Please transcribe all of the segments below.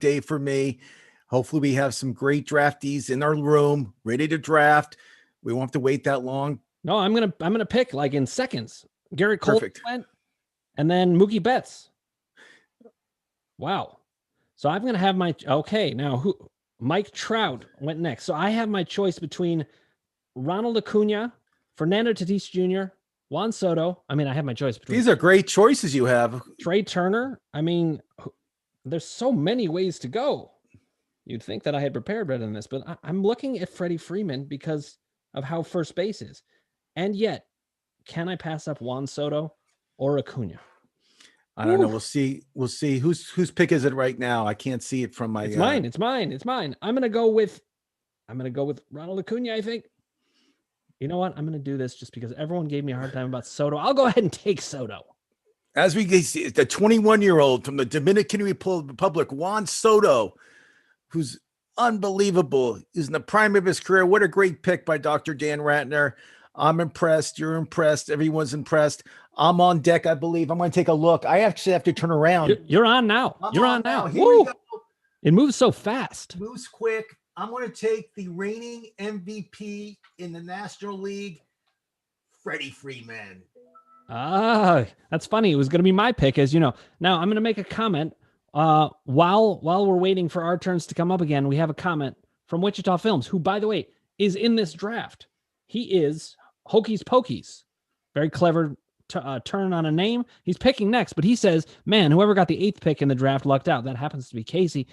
day for me. Hopefully we have some great draftees in our room ready to draft. We won't have to wait that long. No, I'm gonna pick like in seconds. Garrett Colton went, and then Mookie Betts. Wow. So I'm gonna have my now Mike Trout went next. So I have my choice between Ronald Acuna, Fernando Tatis Jr., Juan Soto. I mean, I have my choice between. These are great choices you have. Trey Turner. I mean, there's so many ways to go. You'd think that I had prepared better than this, but I'm looking at Freddie Freeman because of how first base is. And yet, can I pass up Juan Soto or Acuna? I don't know. We'll see. We'll see. Whose pick is it right now? I can't see it from my. It's mine. It's mine. It's mine. I'm gonna go with Ronald Acuna. I think. You know what? I'm gonna do this just because everyone gave me a hard time about Soto. I'll go ahead and take Soto. As we see, the 21-year-old from the Dominican Republic, Juan Soto, who's unbelievable. He's in the prime of his career. What a great pick by Dr. Dan Ratner. I'm impressed. You're impressed. Everyone's impressed. I'm on deck, I believe. I'm going to take a look. I actually have to turn around. You're on now. You're on now. Here we go. It moves so fast. Moves quick. I'm going to take the reigning MVP in the National League, Freddie Freeman. That's funny. It was going to be my pick, as you know. Now I'm going to make a comment. While we're waiting for our turns to come up again, we have a comment from Wichita Films, who, by the way, is in this draft. He is Hokies Pokies. Very clever turn on a name. He's picking next, but he says, man, whoever got the 8th pick in the draft lucked out. That happens to be Kasey.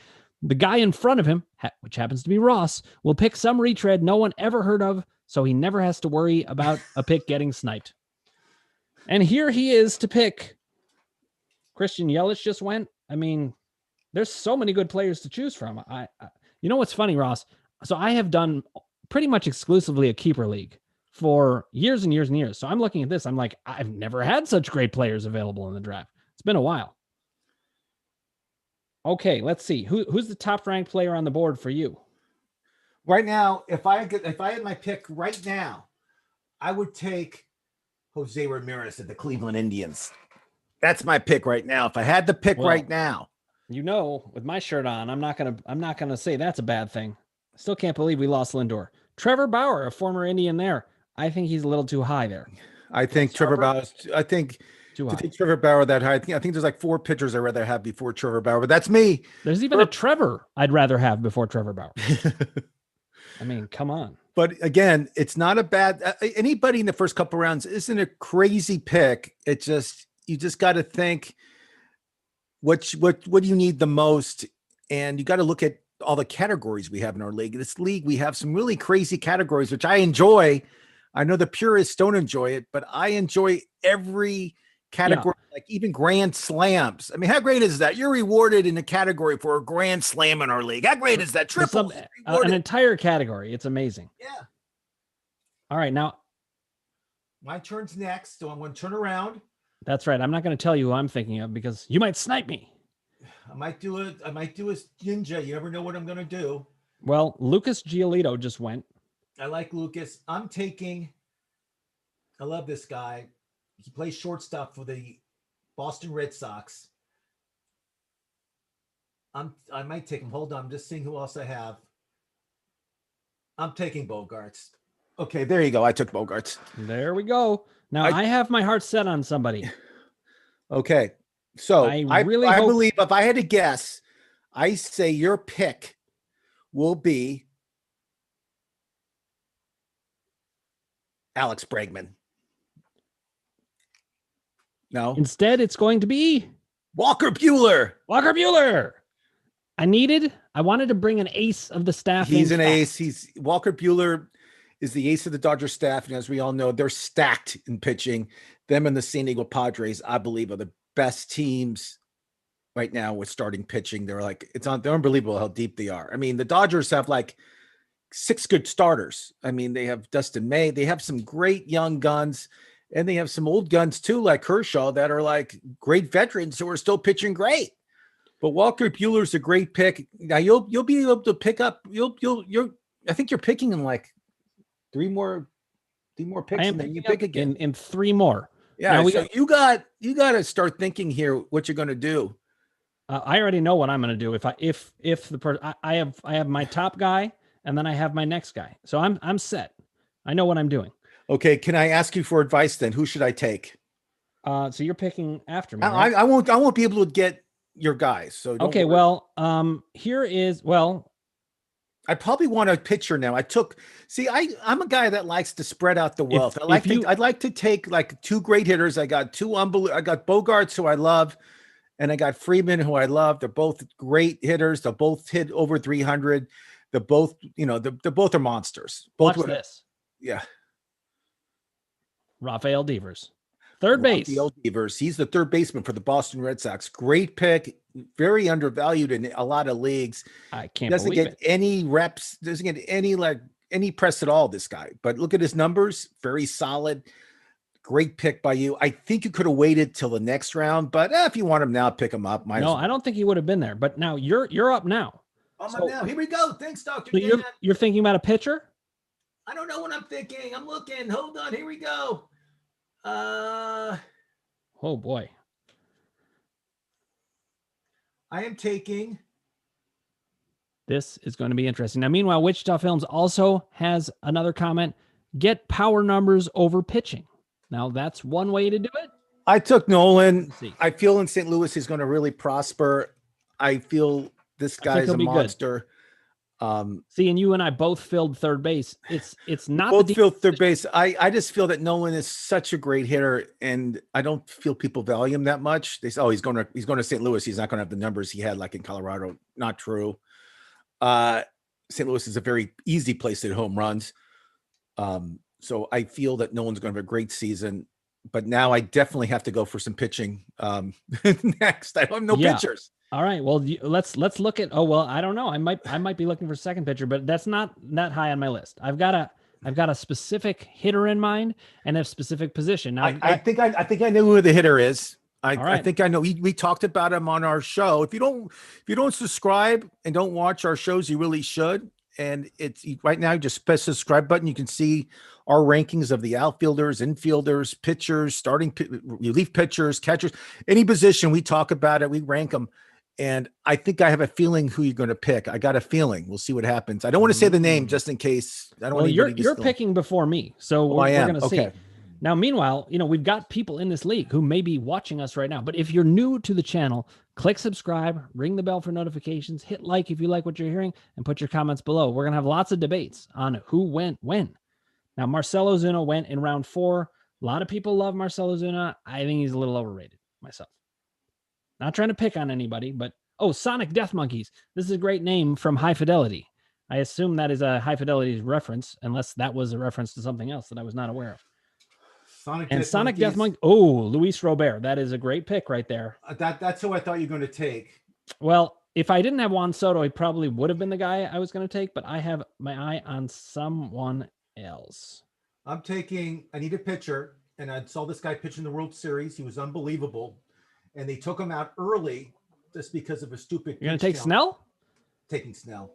The guy in front of him, which happens to be Ross, will pick some retread no one ever heard of, so he never has to worry about a pick getting sniped. And here he is to pick. Christian Yelich just went. I mean, there's so many good players to choose from. You know what's funny, Ross? So I have done pretty much exclusively a keeper league for years and years and years. So I'm looking at this. I'm like, I've never had such great players available in the draft. It's been a while. Okay, let's see. Who's the top ranked player on the board for you? Right now, if I had my pick right now, I would take Jose Ramirez at the Cleveland Indians. That's my pick right now. If I had the pick right now, you know, with my shirt on, I'm not gonna say that's a bad thing. I still can't believe we lost Lindor. Trevor Bauer, a former Indian there. I think he's a little too high there. I think Trevor Bauer. I think to take Trevor Bauer that high. I think there's like 4 pitchers I'd rather have before Trevor Bauer. But that's me. There's even a Trevor I'd rather have before Trevor Bauer. I mean, come on. But again, it's not a bad. Anybody in the first couple rounds isn't a crazy pick. It just you just got to think what do you need the most, and you got to look at all the categories we have in our league. This league, we have some really crazy categories, which I enjoy. I know the purists don't enjoy it, but I enjoy every category, like even grand slams. I mean, how great is that? You're rewarded in a category for a grand slam in our league. How great is that? Triple an entire category. It's amazing. Yeah. All right, now my turn's next, so I'm going to turn around. That's right. I'm not going to tell you who I'm thinking of because you might snipe me. I might do a ninja. You never know what I'm going to do. Well, Lucas Giolito just went. I like Lucas. I love this guy. He plays shortstop for the Boston Red Sox. I might take him. Hold on. I'm just seeing who else I have. I'm taking Bogarts. Okay, there you go. I took Bogarts. There we go. Now I have my heart set on somebody. Okay. So I believe if I had to guess, I say your pick will be Alex Bregman. No. Instead, it's going to be Walker Buehler. Walker Buehler. I wanted to bring an ace of the staff. He's an ace. Walker Buehler is the ace of the Dodger staff. And as we all know, they're stacked in pitching. Them and the San Diego Padres, I believe, are the best teams right now with starting pitching. They're unbelievable how deep they are. I mean, the Dodgers have like 6 good starters. I mean, they have Dustin May. They have some great young guns, and they have some old guns too, like Kershaw, that are like great veterans who are still pitching great. But Walker Buehler's a great pick. Now you'll be able to pick up. I think you're picking in like 3 more picks, and then you pick again in 3 more. Yeah, so you got to start thinking here what you're going to do. I already know what I'm going to do. If the person I have my top guy, and then I have my next guy. So I'm set. I know what I'm doing. Okay, can I ask you for advice then? Who should I take? So you're picking after me, right? I won't be able to get your guys. So don't Okay, worry. well, here is I probably want a pitcher now. I'm a guy that likes to spread out the wealth. I'd like to take like two great hitters. I got I got Bogarts, who I love, and I got Freeman, who I love. They're both great hitters. They'll both hit over 300. They're both, they're both are monsters. Both watch this. Yeah. Rafael Devers. Third base. Rafael Devers. He's the third baseman for the Boston Red Sox. Great pick. Very undervalued in a lot of leagues. I can't doesn't believe get it. any reps. Doesn't get any press at all. This guy, but look at his numbers. Very solid. Great pick by you. I think you could have waited till the next round, but if you want him now, pick him up. No, I don't think he would have been there. But now you're up now. I'm up now. Here we go. Thanks, Dr. So Dan. you're thinking about a pitcher? I don't know what I'm thinking. I'm looking. Hold on. Here we go. Oh boy. I am taking. This is going to be interesting. Now, meanwhile, Wichita Films also has another comment. Get power numbers over pitching. Now, that's one way to do it. I took Nolan. I feel in St. Louis he's going to really prosper. I feel this guy's a monster. And you and I both filled third base. It's not both filled third base. I just feel that Nolan is such a great hitter, and I don't feel people value him that much. They say, "Oh, he's going to St. Louis. He's not going to have the numbers he had like in Colorado." Not true. St. Louis is a very easy place to hit home runs. So I feel that Nolan's going to have a great season. But now I definitely have to go for some pitching next. I have no pitchers. All right. Well, let's look at. Oh well, I don't know. I might be looking for second pitcher, but that's not that high on my list. I've got a specific hitter in mind and a specific position. Now, I think I know who the hitter is. I think I know. We talked about him on our show. If you don't subscribe and don't watch our shows, you really should. And it's right now, just press the subscribe button. You can see our rankings of the outfielders, infielders, pitchers, starting relief pitchers, catchers, any position. We talk about it. We rank them. And I think I have a feeling who you're going to pick. I got a feeling. We'll see what happens. I don't want to say the name just in case. I don't want you're picking before me. So we're going to see. Okay. Now, meanwhile, we've got people in this league who may be watching us right now. But if you're new to the channel, click subscribe, ring the bell for notifications, hit like if you like what you're hearing, and put your comments below. We're going to have lots of debates on who went when. Now, Marcell Ozuna went in round 4. A lot of people love Marcell Ozuna. I think he's a little overrated myself. Not trying to pick on anybody, but Sonic Death Monkeys. This is a great name from High Fidelity. I assume that is a High Fidelity reference, unless that was a reference to something else that I was not aware of. Sonic Death Monkey. Oh, Luis Robert. That is a great pick right there. That's who I thought you were going to take. Well, if I didn't have Juan Soto, he probably would have been the guy I was going to take, but I have my eye on someone else. I need a pitcher, and I saw this guy pitch in the World Series. He was unbelievable, and they took him out early just because of a stupid. You're going to take Snell? Taking Snell.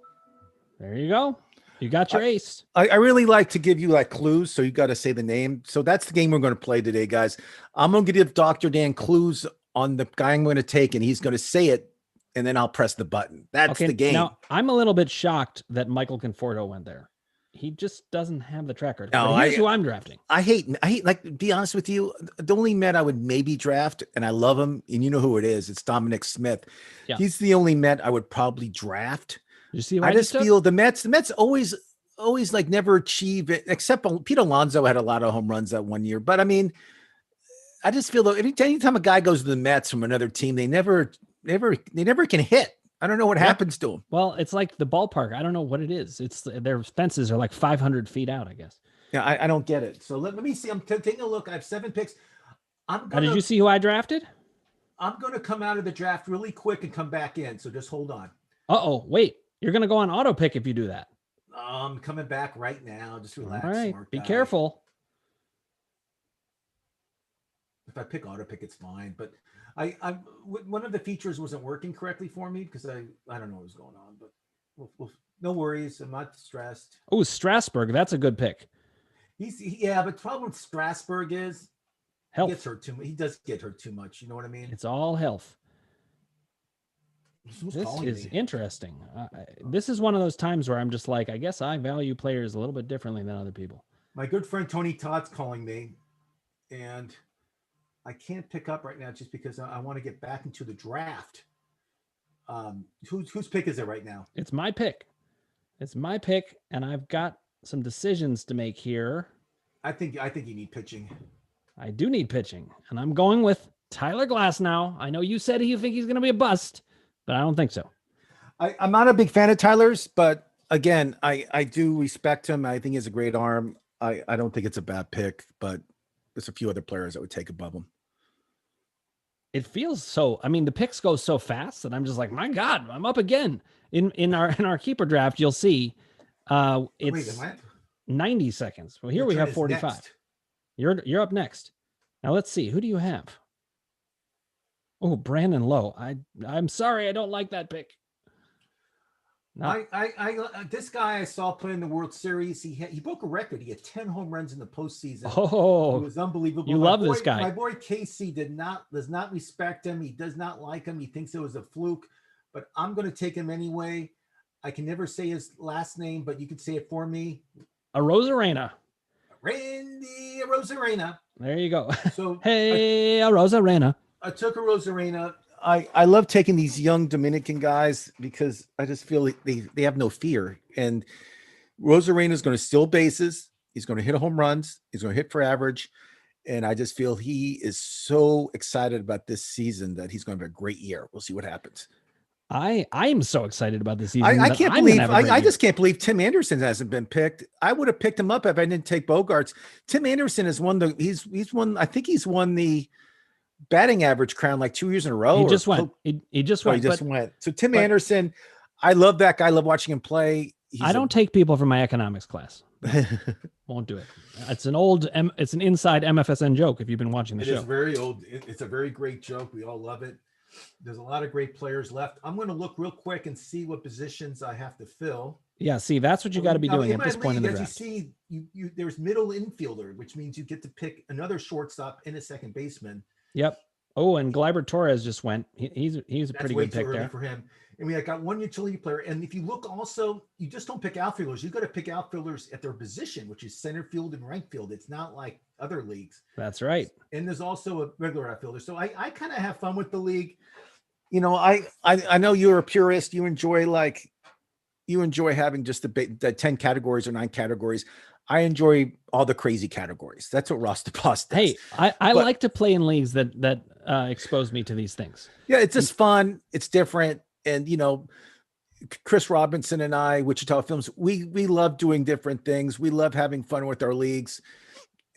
There you go. You got your ace. I really like to give you like clues, so you got to say the name. So that's the game we're going to play today, guys. I'm going to give Dr. Dan clues on the guy I'm going to take, and he's going to say it, and then I'll press the button. That's the game. Now, I'm a little bit shocked that Michael Conforto went there. He just doesn't have the track record. No, here's who I'm drafting. I hate, like, to be honest with you, the only Met I would maybe draft, and I love him, and you know who it is. It's Dominic Smith. Yeah. He's the only Met I would probably draft. You see, I just feel the Mets always like never achieve it, except Pete Alonso had a lot of home runs that one year. But I mean, I just feel though, anytime a guy goes to the Mets from another team, they never can hit. I don't know what happens to them. Well, it's like the ballpark. I don't know what it is. It's their fences are like 500 feet out, I guess. Yeah, I don't get it. So let me see. I'm taking a look. I have 7 picks. Did you see who I drafted? I'm going to come out of the draft really quick and come back in. So just hold on. Uh-oh, wait. You're going to go on auto pick if you do that. I'm coming back right now. Just relax. All right. Be careful. If I pick auto pick, it's fine. But I one of the features wasn't working correctly for me because I don't know what was going on. But no worries. I'm not stressed. Oh, Strasburg. That's a good pick. But the problem with Strasburg is health. He gets hurt too much. He does get hurt too much. You know what I mean? It's all health. This is interesting. This is one of those times where I'm just like, I guess I value players a little bit differently than other people. My good friend Tony Todd's calling me, and I can't pick up right now just because I want to get back into the draft. Whose pick is it right now? It's my pick. It's my pick, and I've got some decisions to make here. I think you need pitching. I do need pitching, and I'm going with Tyler Glasnow. I know you said you think he's going to be a bust, but I don't think so. I'm not a big fan of Tyler's, but again, I do respect him. I think he has a great arm. I don't think it's a bad pick, but there's a few other players that would take above him. It feels so. I mean, the picks go so fast that I'm just like, my God, I'm up again. In our keeper draft, you'll see it's 90 seconds. Well, here we have 45. Next. You're up next. Now let's see. Who do you have? Oh, Brandon Lowe. I'm sorry, I don't like that pick. No. This guy I saw play in the World Series. He broke a record. He had 10 home runs in the postseason. Oh, it was unbelievable. You love this guy. My boy Kasey does not respect him. He does not like him. He thinks it was a fluke, but I'm going to take him anyway. I can never say his last name, but you can say it for me. Arozarena. Randy Arozarena. There you go. So hey, Arozarena. I took Arozarena. I love taking these young Dominican guys because I just feel like they have no fear. And Rosarena is going to steal bases. He's going to hit home runs. He's going to hit for average. And I just feel he is so excited about this season that he's going to have a great year. We'll see what happens. I'm so excited about this season. I can't believe I just can't believe Tim Anderson hasn't been picked. I would have picked him up if I didn't take Bogarts. Tim Anderson has won he's won the batting average crown like 2 years in a row. He just went. He just went. So Tim Anderson, I love that guy. I love watching him play. I don't take people from my economics class. Won't do it. It's an inside MFSN joke if you've been watching the show. It is very old. It's a very great joke. We all love it. There's a lot of great players left. I'm going to look real quick and see what positions I have to fill. Yeah, see, that's what you got to be doing at this point in the draft. As you see, there's middle infielder, which means you get to pick another shortstop and a second baseman. Yep. Oh, and Gleyber Torres just went. He's a pretty good pick there for him. And we got one utility player. And if you look also, you just don't pick outfielders. You got to pick outfielders at their position, which is center field and right field. It's not like other leagues. That's right. And there's also a regular outfielder. So I kind of have fun with the league. You know, I know you're a purist. You enjoy having just the 10 categories or 9 categories. I enjoy all the crazy categories. That's what Ross DePos does. Hey, I like to play in leagues that expose me to these things. Yeah, it's just fun. It's different. And, you know, Chris Robinson and I, Wichita Films, we love doing different things. We love having fun with our leagues.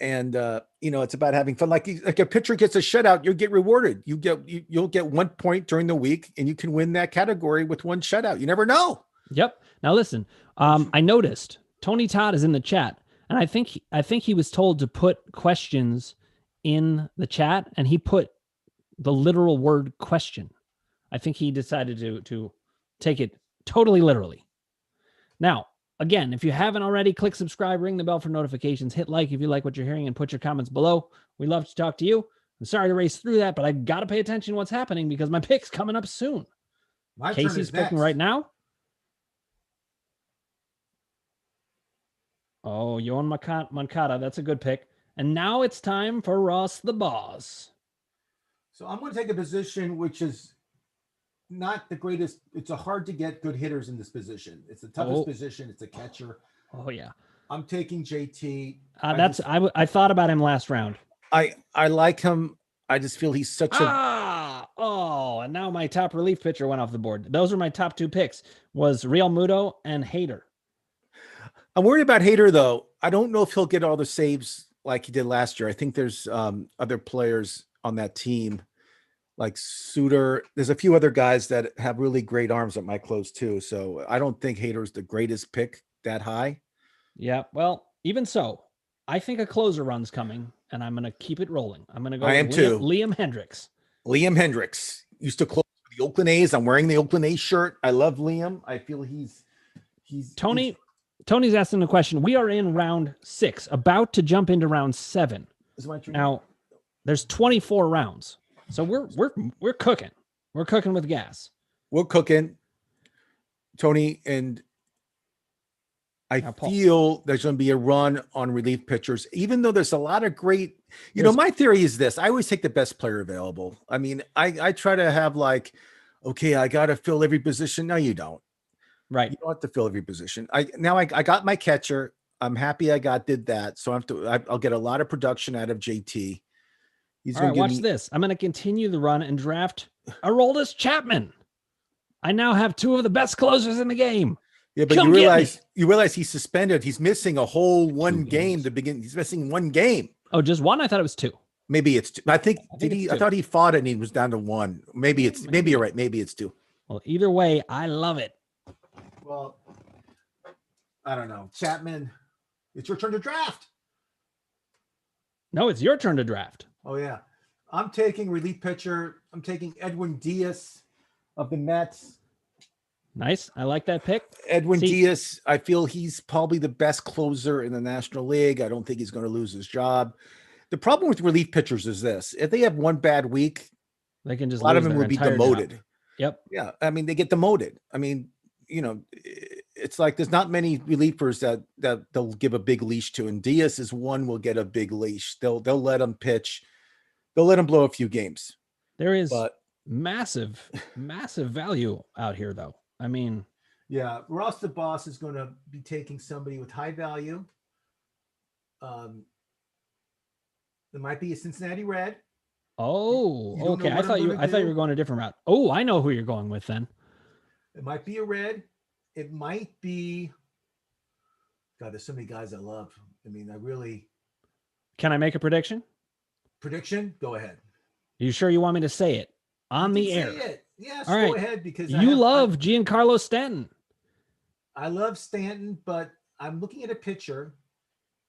And, you know, it's about having fun. Like a pitcher gets a shutout, you'll get rewarded. You'll get 1 point during the week and you can win that category with one shutout. You never know. Yep. Now listen, I noticed Tony Todd is in the chat, and I think he was told to put questions in the chat, and he put the literal word question. I think he decided to take it totally literally. Now, again, if you haven't already, click subscribe, ring the bell for notifications, hit like if you like what you're hearing, and put your comments below. We love to talk to you. I'm sorry to race through that, but I got to pay attention to what's happening because my pick's coming up soon. Casey's picking right now. Oh, Yohan Moncada, that's a good pick. And now it's time for Ross the Boss. So I'm going to take a position which is not the greatest. It's hard to get good hitters in this position. It's the toughest position. It's a catcher. Oh, yeah. I'm taking JT. I thought about him last round. I like him. I just feel he's such and now my top relief pitcher went off the board. Those are my top 2 picks, was Real Muto and Hader. I'm worried about Hader, though. I don't know if he'll get all the saves like he did last year. I think there's other players on that team, like Suter. There's a few other guys that have really great arms that might close too. So I don't think Hader's the greatest pick that high. Yeah, well, even so, I think a closer run's coming, and I'm going to keep it rolling. I'm going to go with Liam Hendricks. Liam Hendricks used to close for the Oakland A's. I'm wearing the Oakland A's shirt. I love Liam. I feel he's Tony's asking the question. We are in round 6, about to jump into round 7. Now, there's 24 rounds, so we're cooking. We're cooking with gas. We're cooking, Tony, and I Paul. feel there's going to be a run on relief pitchers, even though there's a lot of great, my theory is this. I always take the best player available. I mean, I try to have like, okay, I got to fill every position. No, you don't. Right. You don't have to fill every position. I got my catcher. I'm happy did that. So I'll get a lot of production out of JT. All right, watch this. I'm going to continue the run and draft Aroldis Chapman. I now have 2 of the best closers in the game. Yeah, but you realize he's suspended. He's missing a whole one game to begin. He's missing 1 game. Oh, just 1? I thought it was 2. Maybe it's 2. I thought he fought it and he was down to 1. Maybe you're right. Maybe it's 2. Well, either way, I love it. Well, I don't know. Chapman, it's your turn to draft. No, it's your turn to draft. Oh, yeah. I'm taking relief pitcher. I'm taking Edwin Diaz of the Mets. Nice. I like that pick. Edwin Diaz, I feel he's probably the best closer in the National League. I don't think he's going to lose his job. The problem with relief pitchers is this. If they have one bad week, they can just a lot of them will be demoted. Job. Yep. Yeah. I mean, they get demoted. I mean, it's like there's not many relievers that they'll give a big leash to, and Diaz is one will get a big leash. They'll let him pitch. They'll let him blow a few games. There is massive value out here, though. I mean, yeah, Ross the Boss is going to be taking somebody with high value. There might be a Cincinnati Red. Oh, okay. I thought you were going a different route. Oh, I know who you're going with then. It might be a Red. It might be. God, there's so many guys I love. I mean, I really. Can I make a prediction? Prediction? Go ahead. You sure you want me to say it on the air? Say it. Yes, all right. Go ahead, because you love Giancarlo Stanton. I love Stanton, but I'm looking at a pitcher.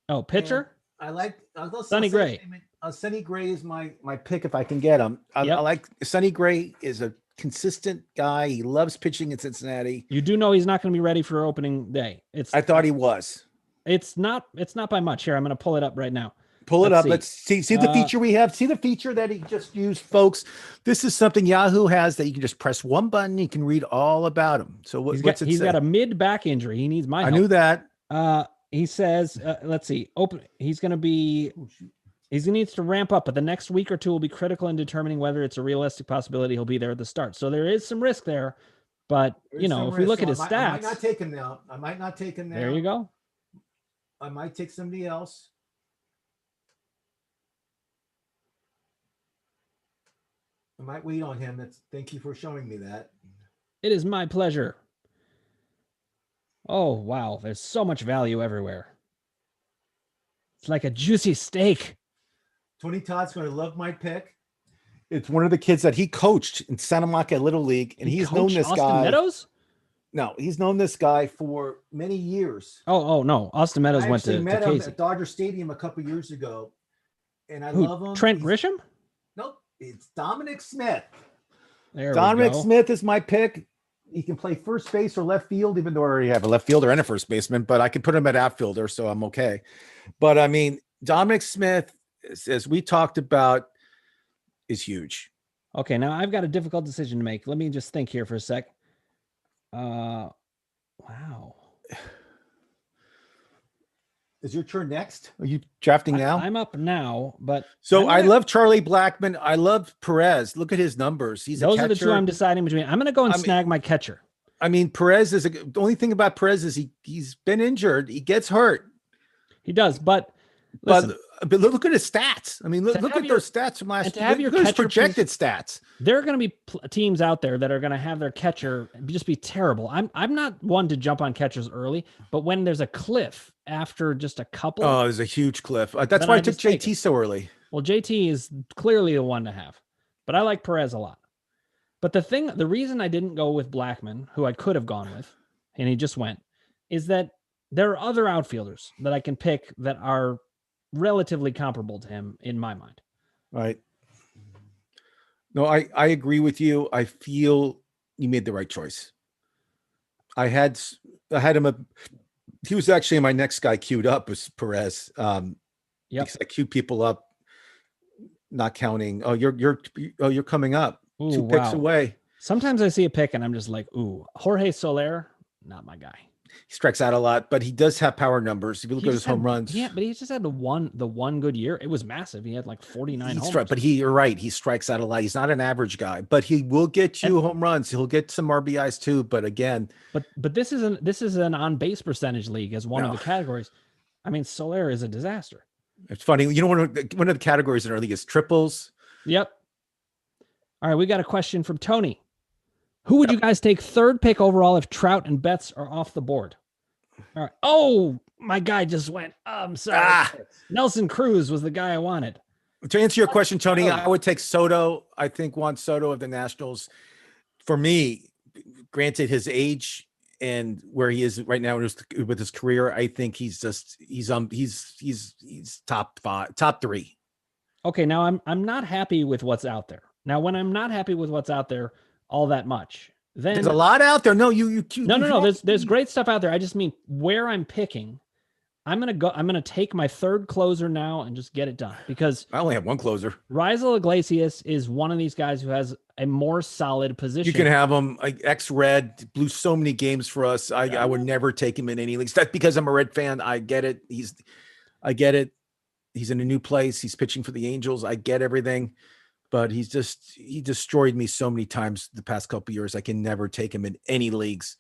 Oh, pitcher? I like Sonny Gray. Sonny Gray is my pick if I can get him. I like Sonny Gray is a consistent guy. He loves pitching in Cincinnati. You do know he's not going to be ready for opening day. I thought he was. It's not by much. Here, I'm going to pull it up right now. Pull it up. Let's see the feature we have. See the feature that he just used, folks. This is something Yahoo has that you can just press one button. You can read all about him. So what's it say? He's got a mid back injury. He needs my help. I knew that. He says, let's see. He's going to needs to ramp up, but the next week or 2 will be critical in determining whether it's a realistic possibility he'll be there at the start. So there is some risk there, but if we look at his stats, I might not take him now. There you go. I might take somebody else. I might wait on him. Thank you for showing me that. It is my pleasure. Oh, wow. There's so much value everywhere. It's like a juicy steak. Tony Todd's going to love my pick. It's one of the kids that he coached in Santa Monica Little League, and he's known this Austin guy. Meadows? No, he's known this guy for many years. Oh no. Austin Meadows went to met him Kasey. at Dodger Stadium a couple of years ago, and I love him. Trent Grisham? Nope, it's Dominic Smith. Dominic Smith is my pick. He can play first base or left field, even though I already have a left fielder and a first baseman, but I can put him at outfielder, so I'm okay. But I mean, Dominic Smith, as we talked about, is huge. Okay, now I've got a difficult decision to make. Let me just think here for a sec. Wow. Is your turn next? Are you drafting now? I'm up now, but I love Charlie Blackmon. I love Perez. Look at his numbers. Those are the 2 I'm deciding between. I'm going to go and snag my catcher. I mean, Perez is the only thing about Perez is he's been injured. He gets hurt. He does, but listen, but look at his stats. I mean, look at those stats from last year. Look at his projected stats. There are going to be teams out there that are going to have their catcher just be terrible. I'm not one to jump on catchers early, but when there's a cliff after just a couple. Oh, there's a huge cliff. That's why I took JT so early. Well, JT is clearly the one to have, but I like Perez a lot. But the reason I didn't go with Blackmon, who I could have gone with, and he just went, is that there are other outfielders that I can pick that are relatively comparable to him in my mind. Right. No, I agree with you. I feel you made the right choice. I had him. He was actually my next guy queued up was Perez. Because I queued people up, not counting. Oh, you're coming up. Ooh, 2 picks away. Sometimes I see a pick and I'm just like, ooh, Jorge Soler, not my guy. He strikes out a lot, but he does have power numbers. If you look at his home runs, yeah, but he just had the one good year. It was massive. He had like 49 homers. But you're right. He strikes out a lot. He's not an average guy, but he will get you home runs. He'll get some RBIs too. But again, but this is an on base percentage league as one of the categories. I mean, Soler is a disaster. It's funny. You know, one of the categories in our league is triples. Yep. All right, we got a question from Tony. Who would you guys take third pick overall if Trout and Betts are off the board? All right. Oh, my guy just went. I'm sorry. Nelson Cruz was the guy I wanted. To answer your question, Tony, I would take Soto. I think Juan Soto of the Nationals. For me, granted his age and where he is right now with his career, I think he's top 5, top 3. Okay, now I'm not happy with what's out there. Now, when I'm not happy with what's out there all that much, then there's a lot out there. No, no. There's great stuff out there. I just mean where I'm picking. I'm gonna take my third closer now and just get it done because I only have one closer. Raisel Iglesias is one of these guys who has a more solid position. You can have him. Ex-Red, blew so many games for us. I would never take him in any leagues. That's because I'm a Red fan. I get it. I get it. He's in a new place. He's pitching for the Angels. I get everything, but he destroyed me so many times the past couple of years. I can never take him in any leagues.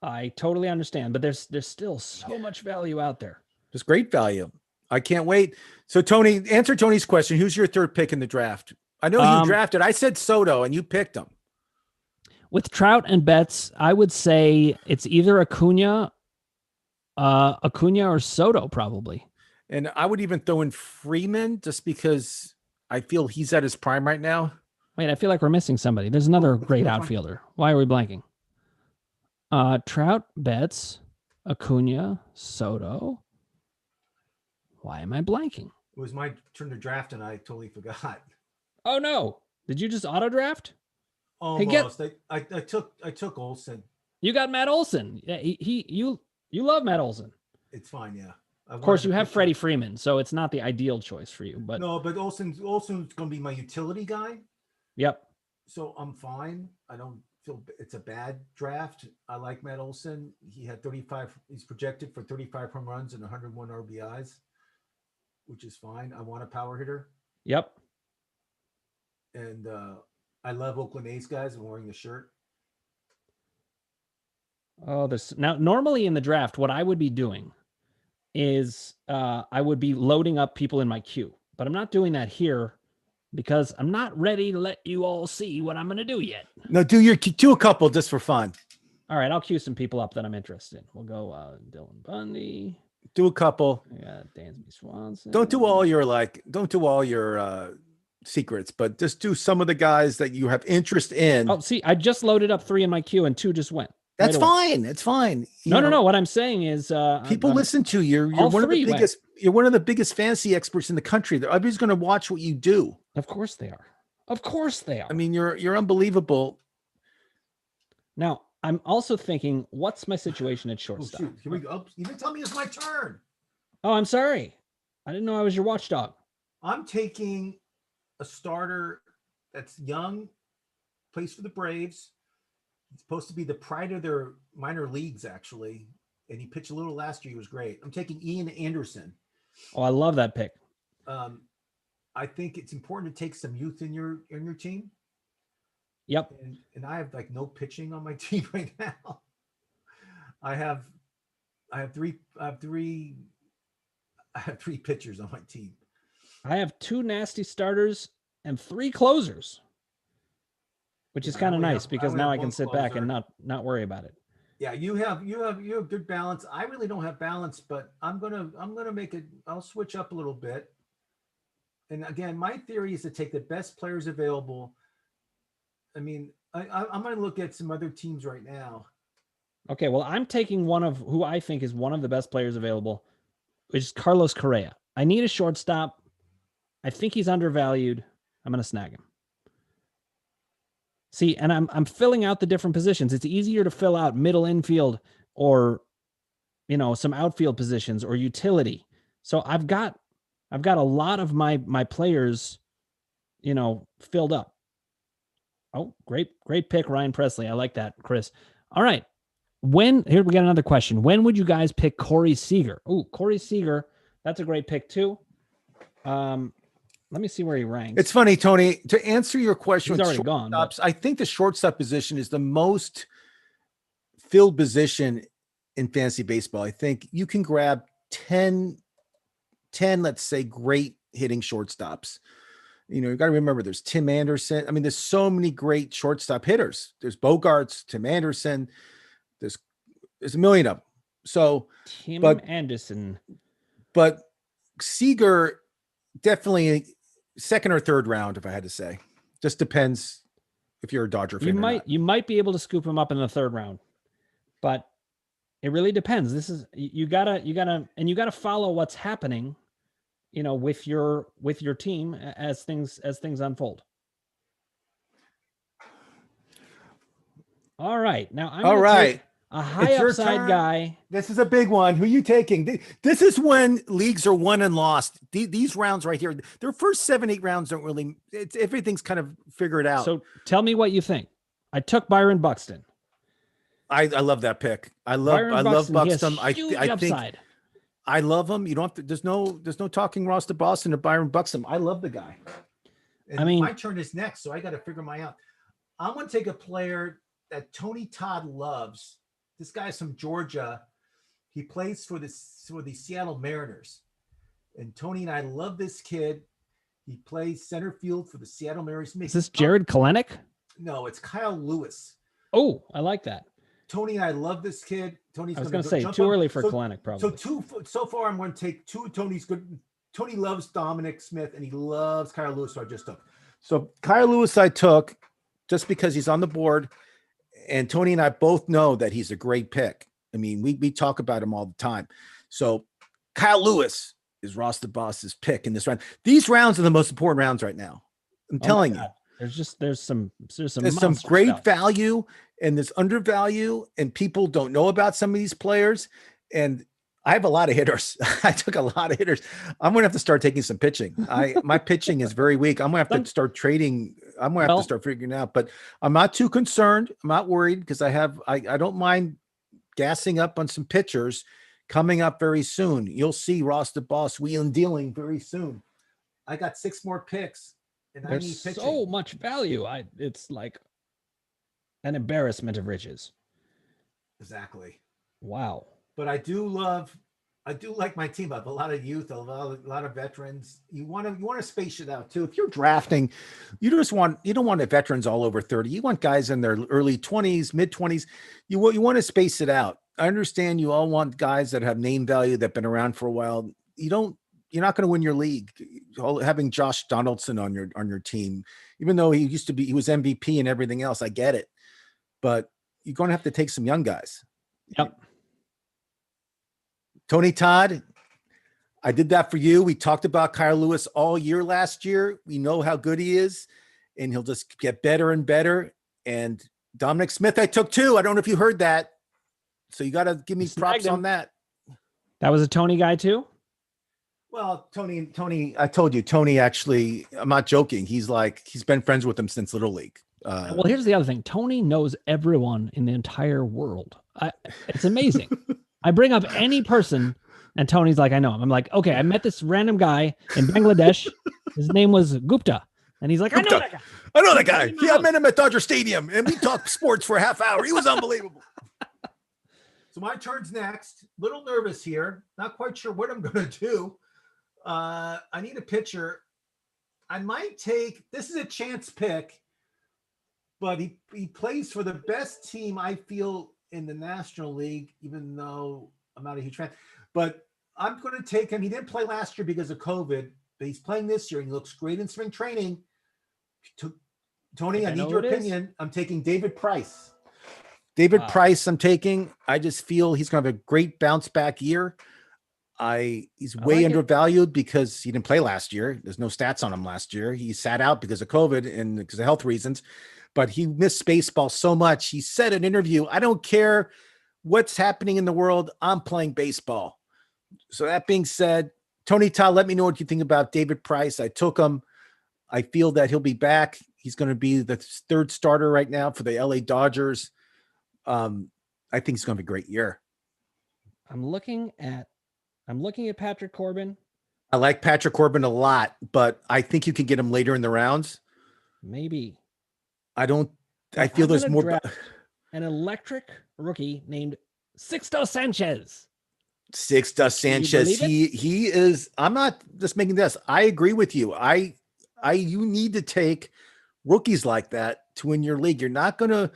I totally understand, but there's still so much value out there. There's great value. I can't wait. So Tony, answer Tony's question. Who's your third pick in the draft? I know you drafted. I said Soto and you picked him. With Trout and Betts, I would say it's either Acuna or Soto probably. And I would even throw in Freeman just because I feel he's at his prime right now. Wait, I feel like we're missing somebody. There's another great outfielder. Why are we blanking? Trout, Betts, Acuna, Soto. Why am I blanking? It was my turn to draft and I totally forgot. Oh no. Did you just auto draft? Almost. Hey, I took Olsen. You got Matt Olson. Yeah, you love Matt Olson. It's fine, yeah. Of course, you have Freddie Freeman, so it's not the ideal choice for you. But no, but Olsen's going to be my utility guy. Yep. So I'm fine. I don't feel it's a bad draft. I like Matt Olson. He had 35. He's projected for 35 home runs and 101 RBIs, which is fine. I want a power hitter. Yep. And I love Oakland A's guys. I'm wearing the shirt. Oh, now normally in the draft, what I would be doing is I would be loading up people in my queue, but I'm not doing that here because I'm not ready to let you all see what I'm going to do yet. No, do a couple just for fun. All right. I'll queue some people up that I'm interested in. We'll go Dylan Bundy. Do a couple. Yeah. Dansby Swanson. Don't do all your secrets, but just do some of the guys that you have interest in. Oh, see, I just loaded up 3 in my queue and 2 just went. That's fine. It's fine. No. What I'm saying is, people listen to you. You're one of the biggest. You're one of the biggest fantasy experts in the country. Everybody's going to watch what you do. Of course they are. Of course they are. I mean, you're unbelievable. Now, I'm also thinking, what's my situation at shortstop? Here we go. You didn't tell me it's my turn. Oh, I'm sorry. I didn't know I was your watchdog. I'm taking a starter that's young, plays for the Braves. He's supposed to be the pride of their minor leagues, actually. And he pitched a little last year. He was great. I'm taking Ian Anderson. Oh, I love that pick. I think it's important to take some youth in your team. Yep. And I have like no pitching on my team right now. I have three pitchers on my team. I have 2 nasty starters and 3 closers. Which is kind of nice because now I can sit back and not worry about it. Yeah, you have good balance. I really don't have balance, but I'm gonna make it. I'll switch up a little bit. And again, my theory is to take the best players available. I mean, I'm gonna look at some other teams right now. Okay, well, I'm taking one of who I think is one of the best players available, which is Carlos Correa. I need a shortstop. I think he's undervalued. I'm gonna snag him. See, and I'm filling out the different positions. It's easier to fill out middle infield or, some outfield positions or utility. So I've got a lot of my players, filled up. Oh, great pick, Ryan Presley. I like that, Chris. All right. Here we got another question. When would you guys pick Corey Seager? Oh, Corey Seager. That's a great pick too. Let me see where he ranks. It's funny, Tony, to answer your question. He's already gone. But I think the shortstop position is the most filled position in fantasy baseball. I think you can grab 10, let's say, great hitting shortstops. You got to remember there's Tim Anderson. I mean, there's so many great shortstop hitters. There's Bogarts, Tim Anderson. There's a million of them. So Tim Anderson. But Seager, definitely second or third round, if I had to say. Just depends if you're a Dodger fan. You might be able to scoop him up in the third round, but it really depends. This is you gotta follow what's happening, with your team as things unfold. All right, now I'm take a high upside guy. This is a big one. Who are you taking? This is when leagues are won and lost. These rounds right here, their first 7-8 rounds don't really. Everything's kind of figured out. So tell me what you think. I took Byron Buxton. I love that pick. I love Buxton. I think I love him. You don't have to. There's no talking Ross to Boston or Byron Buxton. I love the guy. And my turn is next, so I got to figure my out. I'm going to take a player that Tony Todd loves. This guy's from Georgia. He plays for the Seattle Mariners. And Tony and I love this kid. He plays center field for the Seattle Mariners. Is this Jared Kalenic? No, it's Kyle Lewis. Oh, I like that. Tony and I love this kid. I was going to say too early for Kalenic, probably. So far, I'm going to take two of Tony's good. Tony loves Dominic Smith and he loves Kyle Lewis. So I just took. So Kyle Lewis I took just because he's on the board. And Tony and I both know that he's a great pick. I mean, we talk about him all the time. So Kyle Lewis is Ross the Boss's pick in this round. These rounds are the most important rounds right now. I'm telling you. There's some great stuff. value and there's undervalue, and people don't know about some of these players. And I have a lot of hitters. I took a lot of hitters. I'm going to have to start taking some pitching. My pitching is very weak. I'm going to have to start trading. I'm going to have to start figuring it out, but I'm not too concerned. I'm not worried because I don't mind gassing up on some pitchers coming up very soon. You'll see Ross the Boss wheeling dealing very soon. I got 6 more picks and there's I need pitching. So much value. It's like an embarrassment of riches. Exactly. Wow. But I do like my team. I have a lot of youth, a lot of veterans. You want to space it out too. If you're drafting, you don't want the veterans all over 30. You want guys in their early 20s, mid 20s. You want to space it out. I understand you all want guys that have name value that have been around for a while. You're not going to win your league having Josh Donaldson on your team, even though he was MVP and everything else. I get it, but you're going to have to take some young guys. Yep. Tony Todd, I did that for you. We talked about Kyle Lewis all year last year. We know how good he is, and he'll just get better and better. And Dominic Smith, I took too. I don't know if you heard that. So you got to give me props on that. That was a Tony guy too? Well, Tony, I told you, Tony actually, I'm not joking. He's been friends with him since Little League. Well, here's the other thing. Tony knows everyone in the entire world. It's amazing. I bring up any person and Tony's like, I know him. I'm like, okay, I met this random guy in Bangladesh. His name was Gupta. And he's like, Gupta. I know that guy. Yeah, I met him at Dodger Stadium and we talked sports for a half hour. He was unbelievable. So my turn's next. Little nervous here. Not quite sure what I'm going to do. I need a pitcher. I might take, this is a chance pick, but he plays for the best team I feel in the National League, even though I'm not a huge fan. But I'm going to take him. He didn't play last year because of COVID, but he's playing this year. He looks great in spring training. Tony, I need your opinion. I'm taking David Price. Price, I'm taking. I just feel he's going to have a great bounce back year. He's way undervalued because he didn't play last year. There's no stats on him last year. He sat out because of COVID and because of health reasons, but he missed baseball so much. He said in an interview, I don't care what's happening in the world. I'm playing baseball. So that being said, Tony Todd, let me know what you think about David Price. I took him. I feel that he'll be back. He's going to be the third starter right now for the LA Dodgers. I think it's going to be a great year. I'm looking at Patrick Corbin. I like Patrick Corbin a lot, but I think you can get him later in the rounds. Maybe. I feel I'm there's more. draft an electric rookie named Sixto Sanchez. Sanchez. He is. I'm not just making this. I agree with you. You need to take rookies like that to win your league. You're not gonna.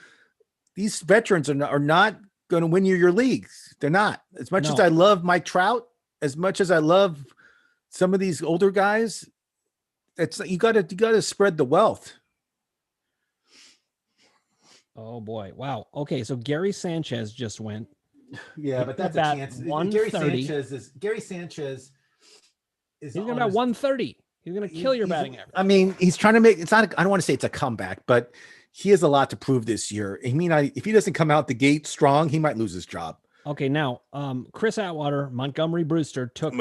These veterans are not going to win you your leagues. They're not. As much as I love Mike Trout, as much as I love some of these older guys, it's you got to spread the wealth. Oh boy! Wow. Okay, so Gary Sanchez just went. Yeah, but that's a chance. Gary Sanchez is. He's going to about 130. He's going to kill your batting average. I mean, he's trying to make. It's not. I don't want to say it's a comeback, but he has a lot to prove this year. I mean, if he doesn't come out the gate strong, he might lose his job. Okay, now Chris Atwater, Montgomery Brewster took He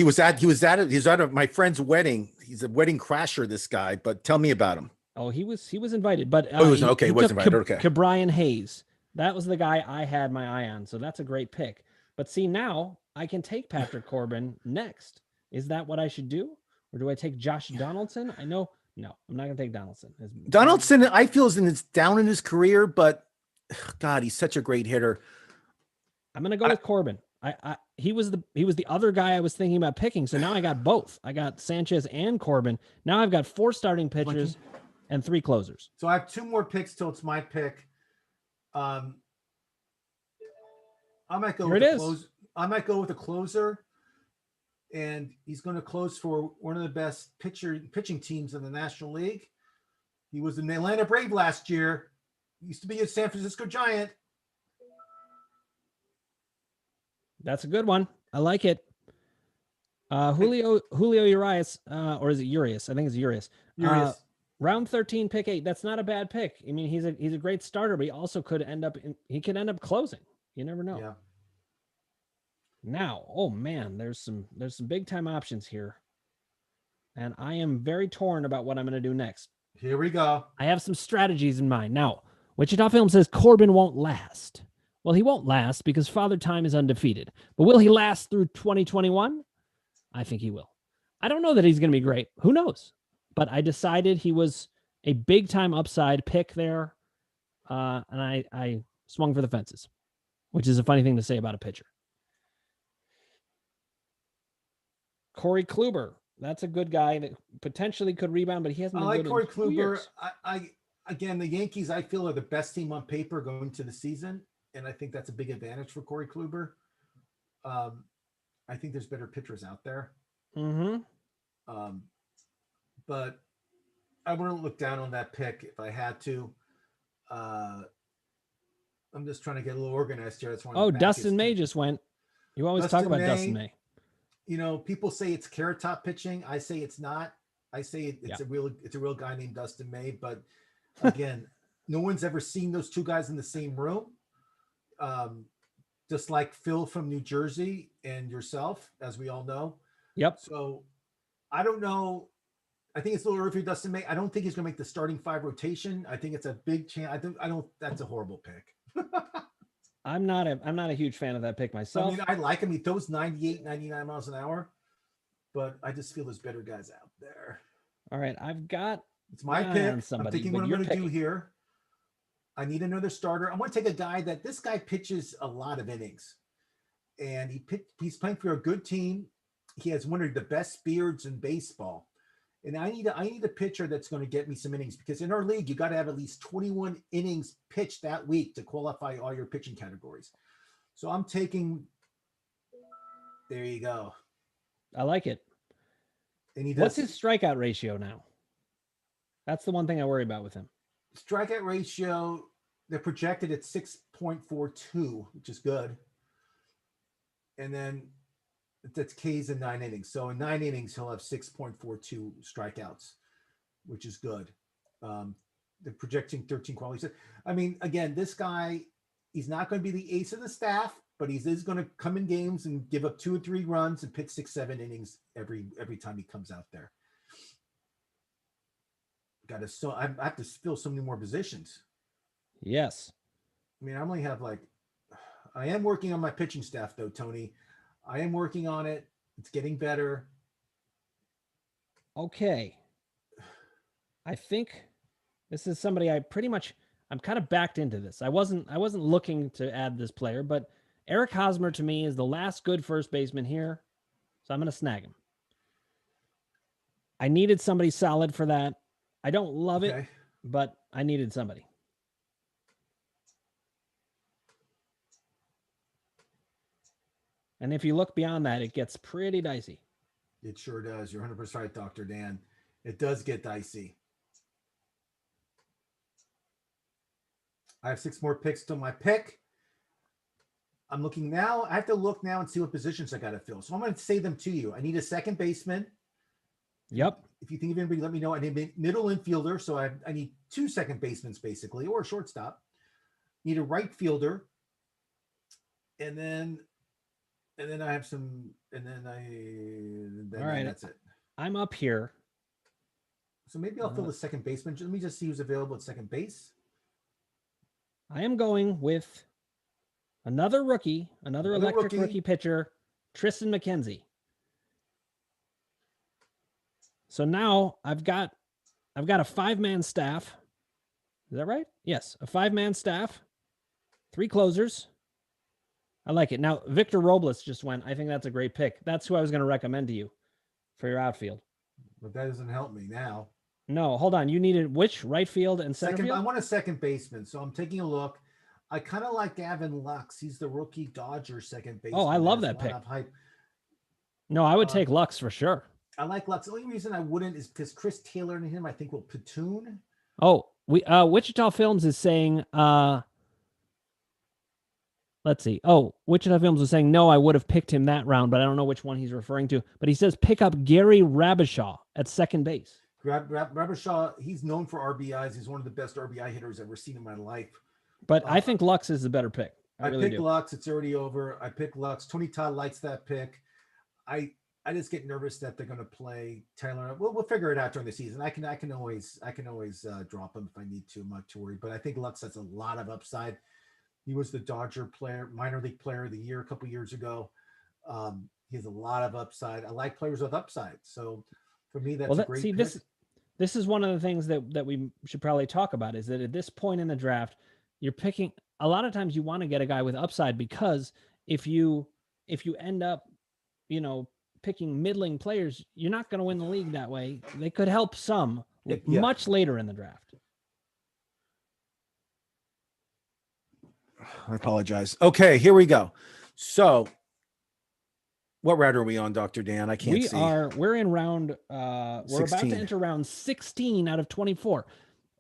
was at my friend's wedding. He's a wedding crasher, this guy. But tell me about him. Oh, he was invited, but he was invited. Okay, Brian Hayes. That was the guy I had my eye on. So that's a great pick. But see, now I can take Patrick Corbin next. Is that what I should do, or do I take Josh Donaldson? I know. No, I'm not going to take Donaldson. Donaldson, I feel, is down in his career, but God, he's such a great hitter. I'm going to go with Corbin. He was the other guy I was thinking about picking. So now I got both. I got Sanchez and Corbin. Now I've got 4 starting pitchers and 3 closers. So I have 2 more picks till it's my pick. I might go with a closer. And he's going to close for one of the best pitching teams in the National League. He was in the Atlanta Brave last year. He used to be a San Francisco Giant. That's a good one. I like it. Julio Urias, or is it Urias? I think it's Urias. Round 13, pick 8. That's not a bad pick. I mean, he's a great starter, but he also could end up closing. You never know. Yeah. Now, oh man, there's some big time options here. And I am very torn about what I'm going to do next. Here we go. I have some strategies in mind. Now, Wichita Film says Corbin won't last. Well, he won't last because Father Time is undefeated. But will he last through 2021? I think he will. I don't know that he's going to be great. Who knows? But I decided he was a big time upside pick there. And I swung for the fences, which is a funny thing to say about a pitcher. Corey Kluber, that's a good guy that potentially could rebound, but he hasn't been good. I like Corey Kluber. Again, the Yankees, I feel, are the best team on paper going to the season, and I think that's a big advantage for Corey Kluber. I think there's better pitchers out there. Mm-hmm. But I wouldn't look down on that pick if I had to. I'm just trying to get a little organized here. That's one. Dustin May just went. You always talk about Dustin May. You know, people say it's carrot top pitching. I say it's not. I say it's a real guy named Dustin May. But again, no one's ever seen those two guys in the same room. Just like Phil from New Jersey and yourself, as we all know. Yep. So I don't know. I think it's a little early for Dustin May. I don't think he's going to make the starting 5 rotation. I think it's a big chance. I don't. That's a horrible pick. I'm not a huge fan of that pick myself. I mean, I like him. He throws 98, 99 miles an hour, but I just feel there's better guys out there. All right. It's my pick. I'm thinking what I'm going to do here. I need another starter. I'm going to take a guy this guy pitches a lot of innings, and he's playing for a good team. He has one of the best beards in baseball. And I need a pitcher that's going to get me some innings, because in our league, you got to have at least 21 innings pitched that week to qualify all your pitching categories. So I'm taking, there you go. I like it. And what's his strikeout ratio now? That's the one thing I worry about with him. Strikeout ratio, they're projected at 6.42, which is good. And then that's K's in 9 innings. So in 9 innings, he'll have 6.42 strikeouts, which is good. They're projecting 13 qualities. I mean, again, this guy, he's not going to be the ace of the staff, but he is going to come in games and give up 2 or 3 runs and pitch 6-7 innings every time he comes out there. I have to fill so many more positions. Yes. I mean, I only have like, I am working on my pitching staff though, Tony. I am working on it. It's getting better. Okay. I think this is somebody I'm kind of backed into this. I wasn't looking to add this player, but Eric Hosmer to me is the last good first baseman here. So I'm going to snag him. I needed somebody solid for that. I don't love it, but I needed somebody. And if you look beyond that, it gets pretty dicey. It sure does. You're 100% right, Dr. Dan. It does get dicey. I have 6 more picks to my pick. I'm looking now. I have to look now and see what positions I got to fill. So I'm going to say them to you. I need a second baseman. Yep. If you think of anybody, let me know. I need a middle infielder. So I need 2 second basemen basically, or a shortstop. Need a right fielder. And then I have some, and then all right, that's it. I'm up here. So maybe I'll fill the second baseman. Let me just see who's available at second base. I am going with another rookie, another electric rookie pitcher, Tristan McKenzie. So now I've got a 5-man staff. Is that right? Yes, a 5-man staff, 3 closers. I like it. Now, Victor Robles just went. I think that's a great pick. That's who I was going to recommend to you for your outfield. But that doesn't help me now. No, hold on. You needed which? Right field and center field? I want a second baseman, so I'm taking a look. I kind of like Gavin Lux. He's the rookie Dodger second baseman. Oh, I love that pick. No, I would take Lux for sure. I like Lux. The only reason I wouldn't is because Chris Taylor and him, I think, will platoon. Oh, Wichita Films is saying, let's see. Oh, Wichita Films was saying, no, I would have picked him that round, but I don't know which one he's referring to. But he says pick up Gary Rabishaw at second base. Rabishaw, he's known for RBIs. He's one of the best RBI hitters I've ever seen in my life. But I think Lux is the better pick. I really picked Lux. It's already over. I picked Lux. Tony Todd likes that pick. I just get nervous that they're going to play Taylor. We'll figure it out during the season. I can always drop him if I need to. I'm not too worried. But I think Lux has a lot of upside. He was the Dodger minor league player of the year a couple years ago. He has a lot of upside. I like players with upside. So for me, that's a great pick. This is one of the things that we should probably talk about is that at this point in the draft, you're picking a lot of times you want to get a guy with upside because if you end up, picking middling players, you're not going to win the league that way. They could help some much later in the draft. I apologize. Okay, here we go. So what round are we on, Dr. Dan? I can't see. We're in round, we're 16. About to enter round 16 out of 24.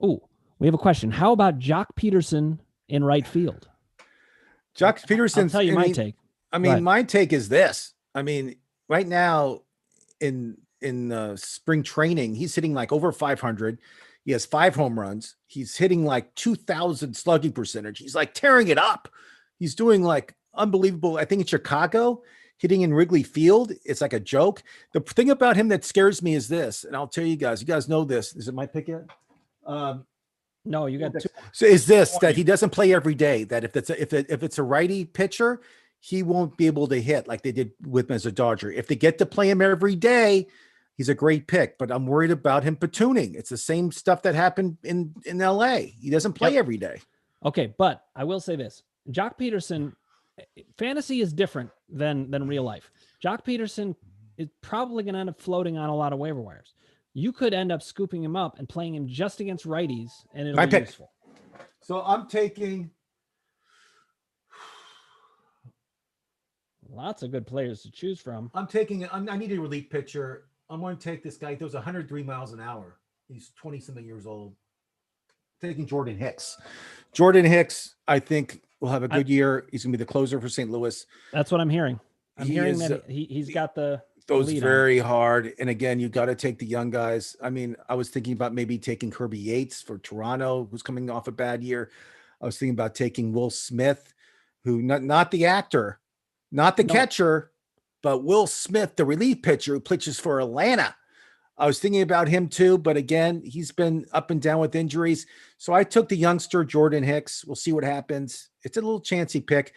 Oh, we have a question. How about Jock Peterson in right field? Jock Peterson. I'll tell you my take. My take is this. Right now in spring training, he's hitting like over 500. He has 5 home runs. He's hitting like 2,000 slugging percentage. He's like tearing it up. He's doing like unbelievable. I think in Chicago, hitting in Wrigley Field, it's like a joke. The thing about him that scares me is this, and I'll tell you guys know this. Is it my pick yet? No, you got 2. So is this that he doesn't play every day? That if it's a righty pitcher, he won't be able to hit like they did with him as a Dodger. If they get to play him every day, he's a great pick. But I'm worried about him platooning. It's the same stuff that happened in LA. He doesn't play every day. Okay, but I will say this: Jock Peterson, fantasy is different than real life. Jock Peterson is probably going to end up floating on a lot of waiver wires. You could end up scooping him up and playing him just against righties, and it'll be useful. So I'm taking lots of good players to choose from. I need a relief pitcher. I'm going to take this guy. He throws 103 miles an hour. He's 20-something years old. Taking Jordan Hicks. Jordan Hicks, I think, will have a good year. He's going to be the closer for St. Louis. That's what I'm hearing. I'm hearing that he's got the throws very hard. And again, you got to take the young guys. I was thinking about maybe taking Kirby Yates for Toronto, who's coming off a bad year. I was thinking about taking Will Smith, who not the actor, not the catcher, but Will Smith, the relief pitcher who pitches for Atlanta. I was thinking about him too, but again, he's been up and down with injuries. So I took the youngster Jordan Hicks. We'll see what happens. It's a little chancy pick.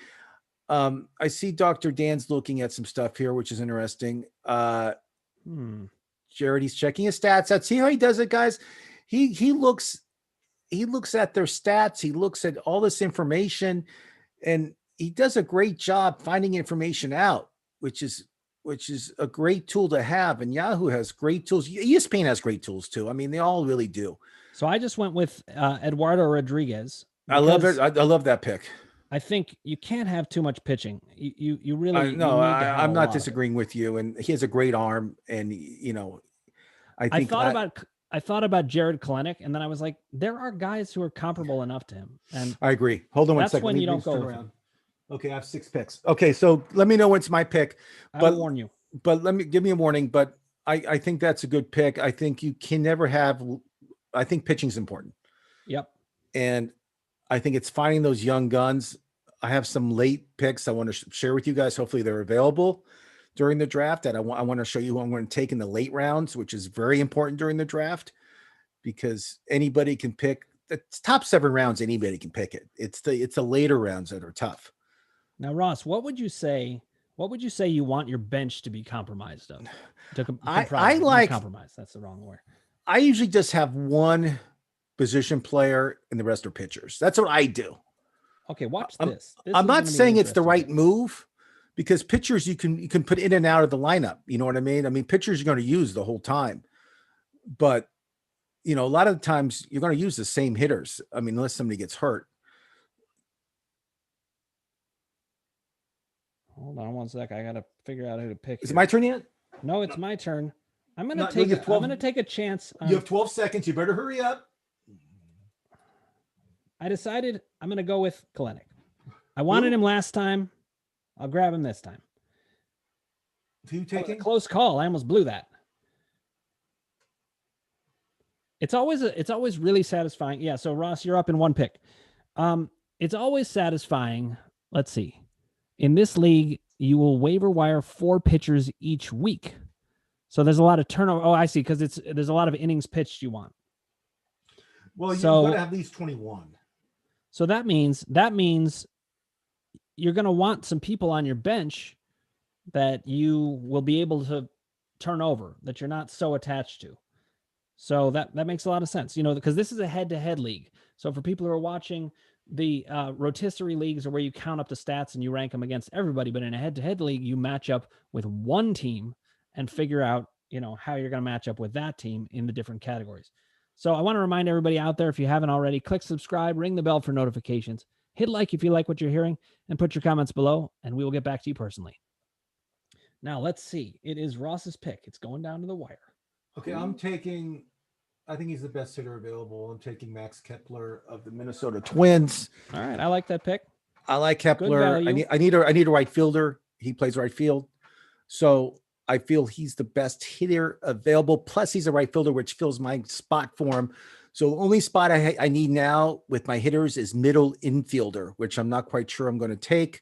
I see Dr. Dan's looking at some stuff here, which is interesting. Jared, he's checking his stats. Let's see how he does it, guys. He looks at their stats. He looks at all this information, and he does a great job finding information out, which is a great tool to have. And Yahoo has great tools. ESPN has great tools too. I mean, they all really do. So I just went with Eduardo Rodriguez. I love it. I love that pick. I think you can't have too much pitching. You really no. I'm not disagreeing with you. And he has a great arm. And I thought about Jared Kelenic, and then I was like, there are guys who are comparable enough to him. And I agree. Hold on one second. That's when you don't go around. Okay, I have 6 picks. Okay, so let me know when it's my pick. I'll warn you. But give me a warning. But I think that's a good pick. I think you can never have. I think pitching is important. Yep. And I think it's finding those young guns. I have some late picks I want to share with you guys. Hopefully they're available during the draft. And I want to show you who I'm going to take in the late rounds, which is very important during the draft because anybody can pick the top 7 rounds. Anybody can pick it. It's the later rounds that are tough. Now, Ross, what would you say you want your bench to be compromised of? Compromise. That's the wrong word. I usually just have one position player and the rest are pitchers. That's what I do. Okay, watch this. I'm not saying it's the right move because pitchers you can put in and out of the lineup. You know what I mean? I mean, pitchers you're going to use the whole time. But, a lot of the times you're going to use the same hitters. I mean, unless somebody gets hurt. Hold on one sec. I got to figure out who to pick. Is it my turn yet? No, it's my turn. I'm going to take a chance. You have 12 seconds. You better hurry up. I decided I'm going to go with Kelenic. I wanted him last time. I'll grab him this time. Who you taking? Close call. I almost blew that. It's always really satisfying. Yeah. So Ross, you're up in one pick. It's always satisfying. Let's see. In this league, you will waiver wire 4 pitchers each week. So there's a lot of turnover. Oh, I see. Because there's a lot of innings pitched you want. Well, you've got to have at least 21. So that means you're going to want some people on your bench that you will be able to turn over, that you're not so attached to. So that makes a lot of sense, because this is a head-to-head league. So for people who are watching, the rotisserie leagues are where you count up the stats and you rank them against everybody. But in a head-to-head league, you match up with one team and figure out, how you're going to match up with that team in the different categories. So I want to remind everybody out there, if you haven't already, click subscribe, ring the bell for notifications, hit like if you like what you're hearing, and put your comments below, and we will get back to you personally. Now, let's see. It is Ross's pick. It's going down to the wire. Okay, I think he's the best hitter available. I'm taking Max Kepler of the Minnesota Twins. All right, I like that pick. I like Kepler. I need a right fielder. He plays right field. So I feel he's the best hitter available. Plus, he's a right fielder, which fills my spot for him. So the only spot I need now with my hitters is middle infielder, which I'm not quite sure I'm going to take.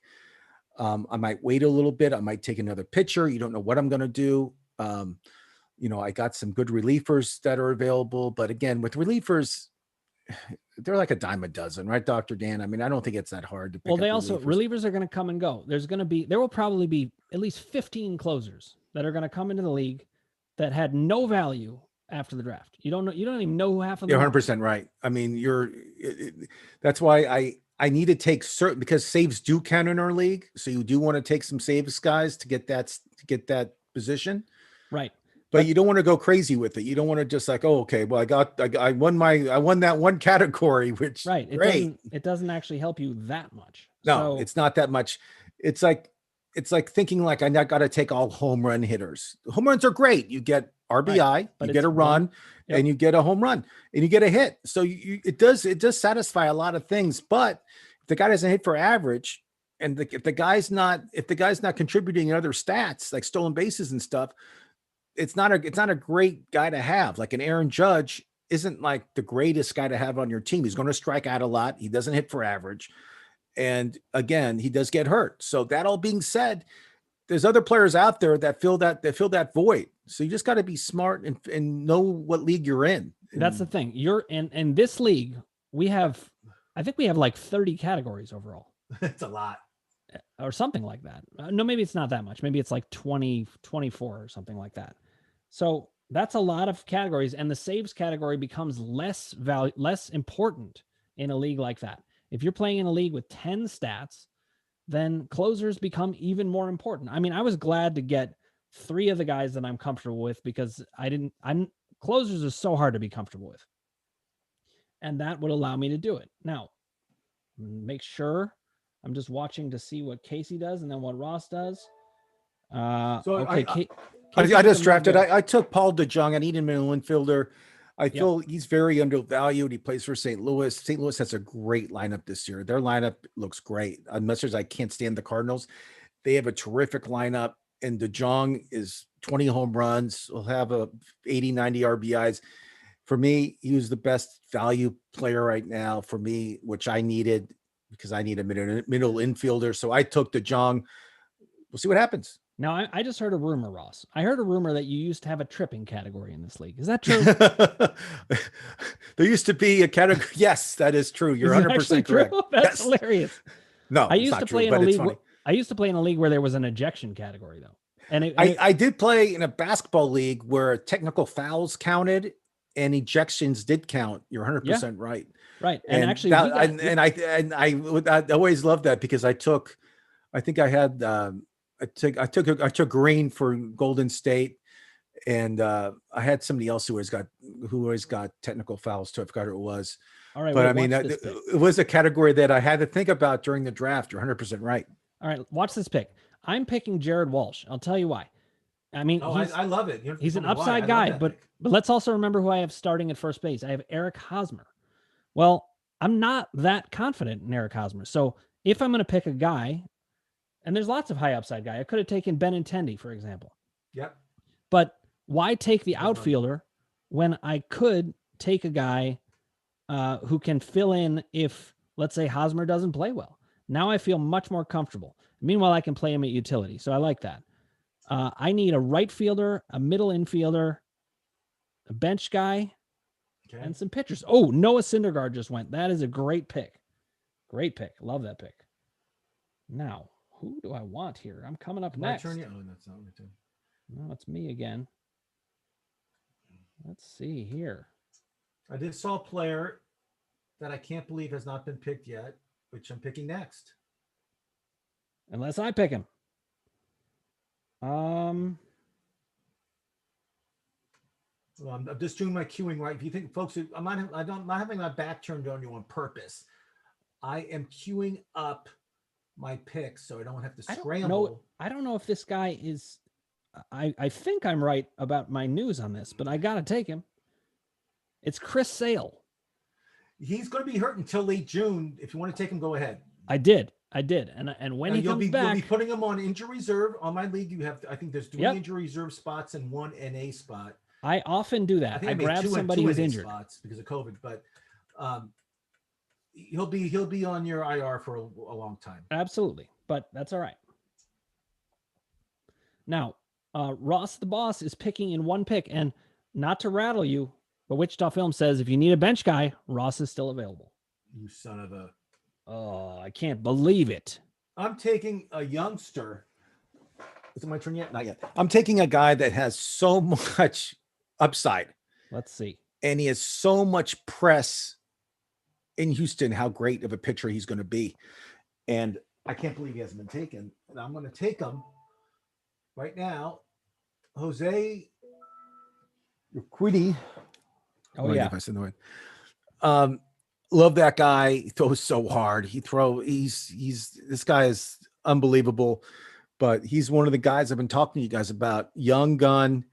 I might wait a little bit. I might take another pitcher. You don't know what I'm going to do. I got some good relievers that are available. But again, with relievers, they're like a dime a dozen, right, Dr. Dan? I mean, I don't think it's that hard to pick. Well, relievers are going to come and go. There will probably be at least 15 closers that are going to come into the league that had no value after the draft. You don't even know who half of them. You're 100% right. I mean, that's why I need to take certain, because saves do count in our league. So you do want to take some saves guys to get that position. Right. But you don't want to go crazy with it. You don't want to just like, oh, okay, well, I won that one category, which right. It doesn't actually help you that much. No, it's not that much. It's like thinking like I not got to take all home run hitters. Home runs are great. You get RBI, right, you get a run, and you get a home run, and you get a hit. So it does satisfy a lot of things. But if the guy doesn't hit for average, and if the guy's not contributing in other stats like stolen bases and stuff, it's not a great guy to have. Like an Aaron Judge isn't like the greatest guy to have on your team. He's going to strike out a lot. He doesn't hit for average. And again, he does get hurt. So that all being said, there's other players out there that fill that void. So you just got to be smart and know what league you're in. That's the thing. You're in this league. I think we have like 30 categories overall. It's a lot. Or something like that. No, maybe it's not that much. Maybe it's like 20, 24 or something like that. So that's a lot of categories. And the saves category becomes less important in a league like that. If you're playing in a league with 10 stats, then closers become even more important. I mean, I was glad to get 3 of the guys that I'm comfortable with because closers are so hard to be comfortable with. And that would allow me to do it. Now, make sure I'm just watching to see what Kasey does and then what Ross does. Okay. I just drafted. I took Paul DeJong. I need a middle infielder. I feel he's very undervalued. He plays for St. Louis. St. Louis has a great lineup this year. Their lineup looks great. Unless I can't stand the Cardinals. They have a terrific lineup, and DeJong is 20 home runs. He'll have 80, 90 RBIs. For me, he was the best value player right now for me, which I needed because I need a middle infielder. So I took DeJong. We'll see what happens. Now, I just heard a rumor, Ross. I heard a rumor that you used to have a tripping category in this league. Is that true? There used to be a category. Yes, that is true. You're 100% correct. That's hilarious. No, I used to play in a league. I used to play in a league where there was an ejection category, though. And I did play in a basketball league where technical fouls counted and ejections did count. You're 100% right. Right. And actually, I always loved that because I took Green for Golden State, and I had somebody else who always got technical fouls too. I forgot who it was. All right, but I mean, it was a category that I had to think about during the draft. You're 100% right. All right, watch this pick. I'm picking Jared Walsh. I'll tell you why. I mean, I love it. He's an upside guy, but let's also remember who I have starting at first base. I have Eric Hosmer. Well, I'm not that confident in Eric Hosmer. So if I'm going to pick a guy, and there's lots of high upside guy, I could have taken Benintendi, for example. Yep. But why take the outfielder when I could take a guy who can fill in if, let's say, Hosmer doesn't play well? Now I feel much more comfortable. Meanwhile, I can play him at utility. So I like that. I need a right fielder, a middle infielder, a bench guy, and some pitchers. Oh, Noah Syndergaard just went. That is a great pick. Great pick. Love that pick. Now, who do I want here? I'm coming up next. My turn. Oh, that's not my turn. No, it's me again. Let's see here. I did saw a player that I can't believe has not been picked yet, which I'm picking next. Unless I pick him. I'm just doing my queuing right. If you think, folks, I'm not having my back turned on you on purpose. I am queuing up my picks so I don't have to scramble. I don't know if this guy is. I think I'm right about my news on this, but I gotta take him. It's Chris Sale. He's going to be hurt until late June. If you want to take him, go ahead. I did, and when he comes back, you'll be putting him on injury reserve. On my league, you have. I think there's 3 injury reserve spots and 1 NA spot. I often do that. I grab somebody who's injured spots because of COVID, but he'll be on your IR for a long time. Absolutely, but that's all right. Now, Ross the boss is picking in one pick, and not to rattle you, but Wichita Film says if you need a bench guy, Ross is still available. You son of a! Oh, I can't believe it. I'm taking a youngster. Is it my turn yet? Not yet. I'm taking a guy that has so much upside. Let's see. And he has so much press in Houston, how great of a pitcher he's going to be. And I can't believe he hasn't been taken. And I'm going to take him right now. Jose Urquidy. Oh, yeah. If I said the right. Love that guy. He throws so hard. This guy is unbelievable, but he's one of the guys I've been talking to you guys about. Young gun,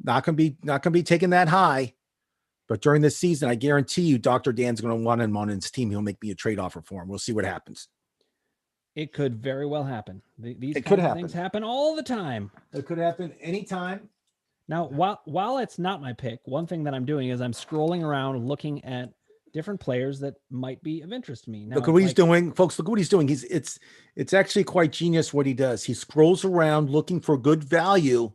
not gonna be taken that high, but during this season, I guarantee you, Dr. Dan's going to want him on his team. He'll make me a trade offer for him. We'll see what happens. It could very well happen. These things happen all the time. It could happen anytime. Now, while it's not my pick, one thing that I'm doing is I'm scrolling around looking at different players that might be of interest to me. Now, Look at what he's doing, folks. Look at what he's doing. It's actually quite genius what he does. He scrolls around looking for good value,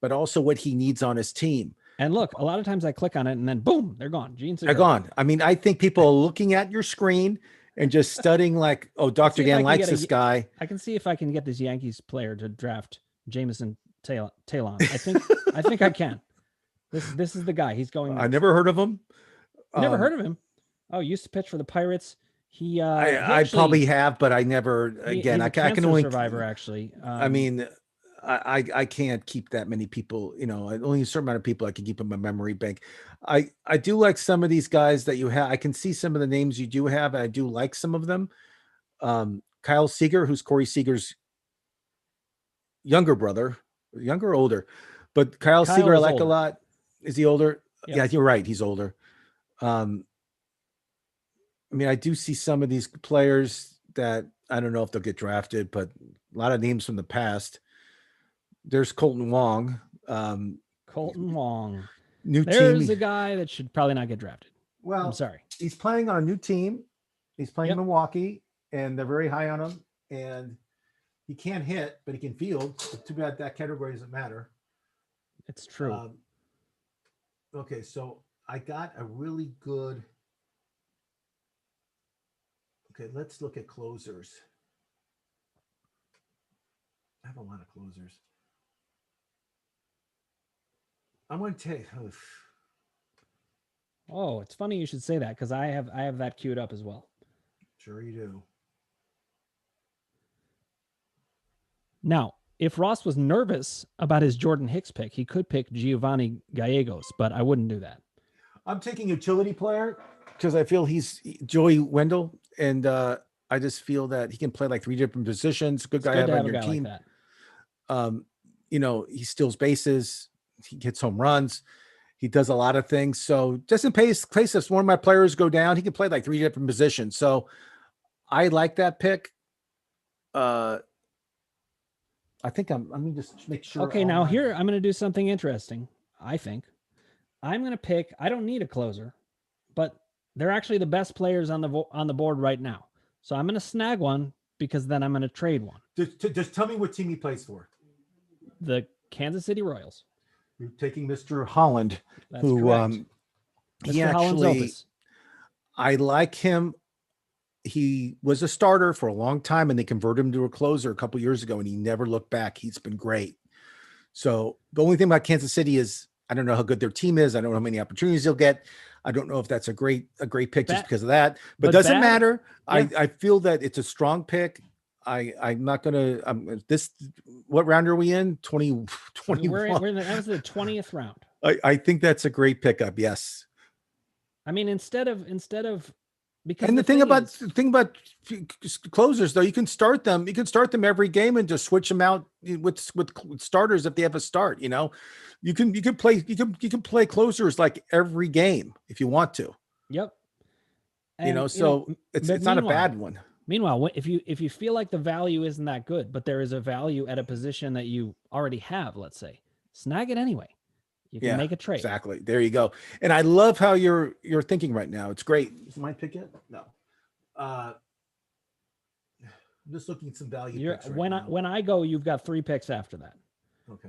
but also what he needs on his team. And look, a lot of times I click on it and then boom, they're gone. They're gone. I mean, I think people are looking at your screen and just studying like, oh, Dr. Dan likes this guy. I can see if I can get this Yankees player to draft Jameson Talon. I think I can. This is the guy. He's going next. I never heard of him. Never heard of him. Oh, used to pitch for the Pirates. I probably have, but I never. Again, I can only survivor actually. I mean, I can't keep that many people. You know, only a certain amount of people I can keep in my memory bank. I do like some of these guys that you have. I can see some of the names you do have, and I do like some of them. Kyle Seager, who's Corey Seager's younger brother, younger or older, but Kyle Seager I like older. A lot. Is he older? Yep. Yeah, you're right. He's older. I mean, I do see some of these players that I don't know if they'll get drafted, but a lot of names from the past. There's Colton Wong. Colton Wong. New There's team. a guy that should probably not get drafted. Well, I'm sorry. He's playing on a new team. He's playing Milwaukee, and they're very high on him. And he can't hit, but he can field. But too bad that category doesn't matter. It's true. Okay, so I got a really good. Okay, let's look at closers. I have a lot of closers. I'm going to take. Oh, it's funny you should say that because I have that queued up as well. Sure you do. Now, if Ross was nervous about his Jordan Hicks pick, he could pick Giovanni Gallegos, but I wouldn't do that. I'm taking utility player because I feel he's Joey Wendell, and I just feel that he can play like 3 different positions. Good guy to have on your team. Like that. You know, he steals bases, he gets home runs, he does a lot of things. So just in case if one of my players go down, he can play like 3 different positions. So I like that pick. I think let me just make sure. Okay, now here I'm going to do something interesting. I think I'm going to pick. I don't need a closer, but they're actually the best players on the board right now. So I'm going to snag one because then I'm going to trade one. Just tell me what team he plays for. The Kansas City Royals. You're taking Mr. Holland, That's correct. He actually. I like him. He was a starter for a long time, and they converted him to a closer a couple of years ago, and he never looked back. He's been great. So the only thing about Kansas City is I don't know how good their team is. I don't know how many opportunities he'll get. I don't know if that's a great pick just because of that, but it doesn't matter. Yeah. I feel that it's a strong pick. I'm not going to, what round are we in? 20, 21. That was the 20th round. I think that's a great pickup. Yes. I mean, instead of, because and the thing about closers though, you can start them every game and just switch them out with starters if they have a start. You know, you can play closers like every game if you want to. Yep. And, you know, so it's not a bad one. Meanwhile, if you feel like the value isn't that good, but there is a value at a position that you already have, let's say, snag it anyway. You can make a trade. Exactly. There you go. And I love how you're thinking right now. It's great. Is my pick yet? No. I'm just looking at some value picks right when I go, you've got 3 picks after that. Okay.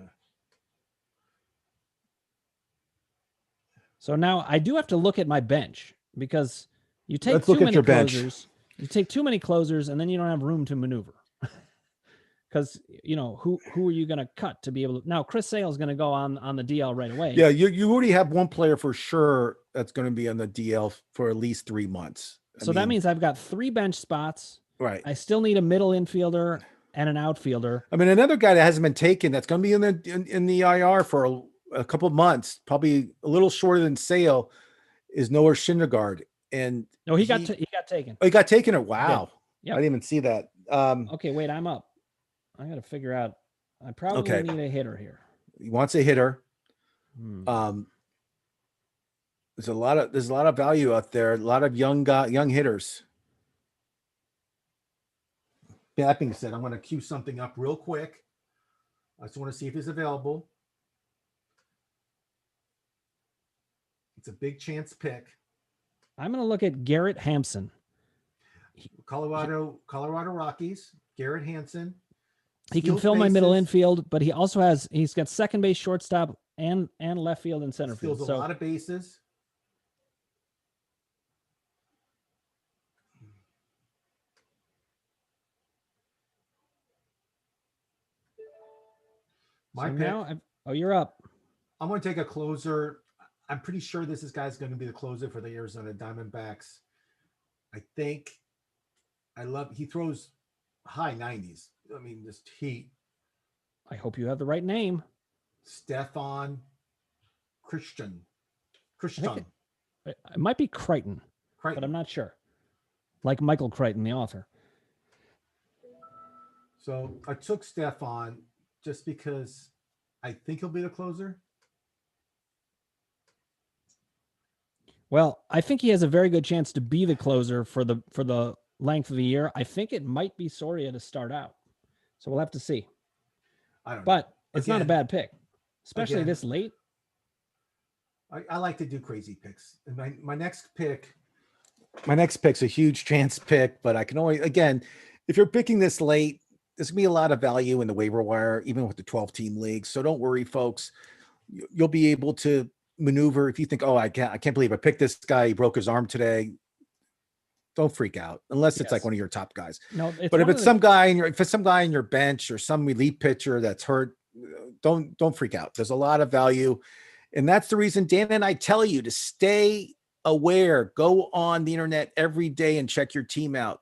So now I do have to look at my bench because you take Let's too look at many your closers. Bench. You take too many closers, and then you don't have room to maneuver. Because you know who are you going to cut to be able to? Now Chris Sale is going to go on the DL right away. Yeah, you already have one player for sure that's going to be on the DL for at least 3 months. So that means I've got 3 bench spots. Right. I still need a middle infielder and an outfielder. I mean, another guy that hasn't been taken that's going to be in the IR for a couple of months, probably a little shorter than Sale, is Noah Syndergaard. And no, he got taken. Oh, he got taken. Or wow, yeah. I didn't even see that. Okay, wait, I'm up. I got to figure out. I probably need a hitter here. He wants a hitter. There's a lot of value out there. A lot of young hitters. That being said, I'm going to cue something up real quick. I just want to see if it's available. It's a big chance pick. I'm going to look at Garrett Hampson. Colorado Rockies, Garrett Hampson. He can fill my middle infield, but he's got second base, shortstop, and left field and center field. Steals a lot of bases. My pick. Now you're up. I'm going to take a closer. I'm pretty sure this guy's going to be the closer for the Arizona Diamondbacks. I think he throws high 90s. I mean, just heat. I hope you have the right name. Stefan Christian. It might be Crichton, but I'm not sure. Like Michael Crichton, the author. So I took Stefan just because I think he'll be the closer. Well, I think he has a very good chance to be the closer for the length of the year. I think it might be Soria to start out. So we'll have to see. I don't know. But it's not a bad pick, especially this late. I like to do crazy picks. And my next pick's a huge chance pick, but I can only, again, if you're picking this late, there's gonna be a lot of value in the waiver wire, even with the 12-team league. So don't worry, folks. You'll be able to maneuver. If you think, I can't believe I picked this guy, he broke his arm today. Don't freak out unless it's like one of your top guys. No, but if it's some guy in your bench or some elite pitcher that's hurt, don't freak out. There's a lot of value. And that's the reason Dan and I tell you to stay aware. Go on the internet every day and check your team out.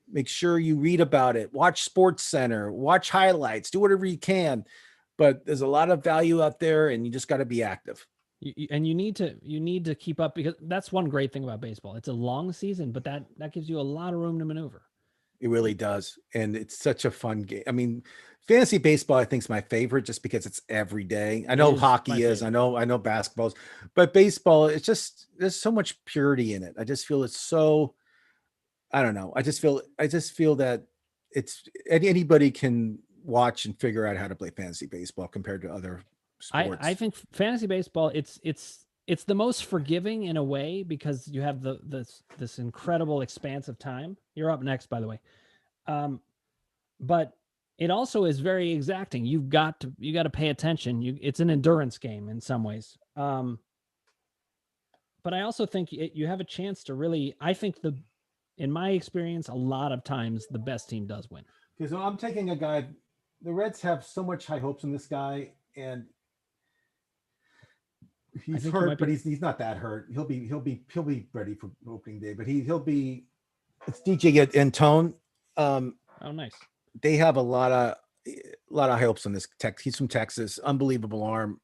Make sure you read about it. Watch Sports Center, watch highlights, do whatever you can. But there's a lot of value out there and you just got to be active. And you need to keep up, because that's one great thing about baseball. It's a long season, but that gives you a lot of room to maneuver. It really does. And it's such a fun game. I mean, fantasy baseball, I think, is my favorite just because it's every day. I know hockey is, I know basketball is, but baseball, it's just, there's so much purity in it. I just feel it's so, I don't know. I just feel that it's anybody can watch and figure out how to play fantasy baseball compared to other sports. I think fantasy baseball, it's the most forgiving in a way, because you have this incredible expanse of time. You're up next, by the way. But it also is very exacting. You got to pay attention. It's an endurance game in some ways. But I also think you have a chance to really, I think in my experience, a lot of times the best team does win. Okay, so I'm taking a guy. The Reds have so much high hopes in this guy, and he's hurt, but he's not that hurt. He'll be ready for opening day, but it's DJ Antone. Oh, nice. They have a lot of high hopes on this. He's from Texas, unbelievable arm.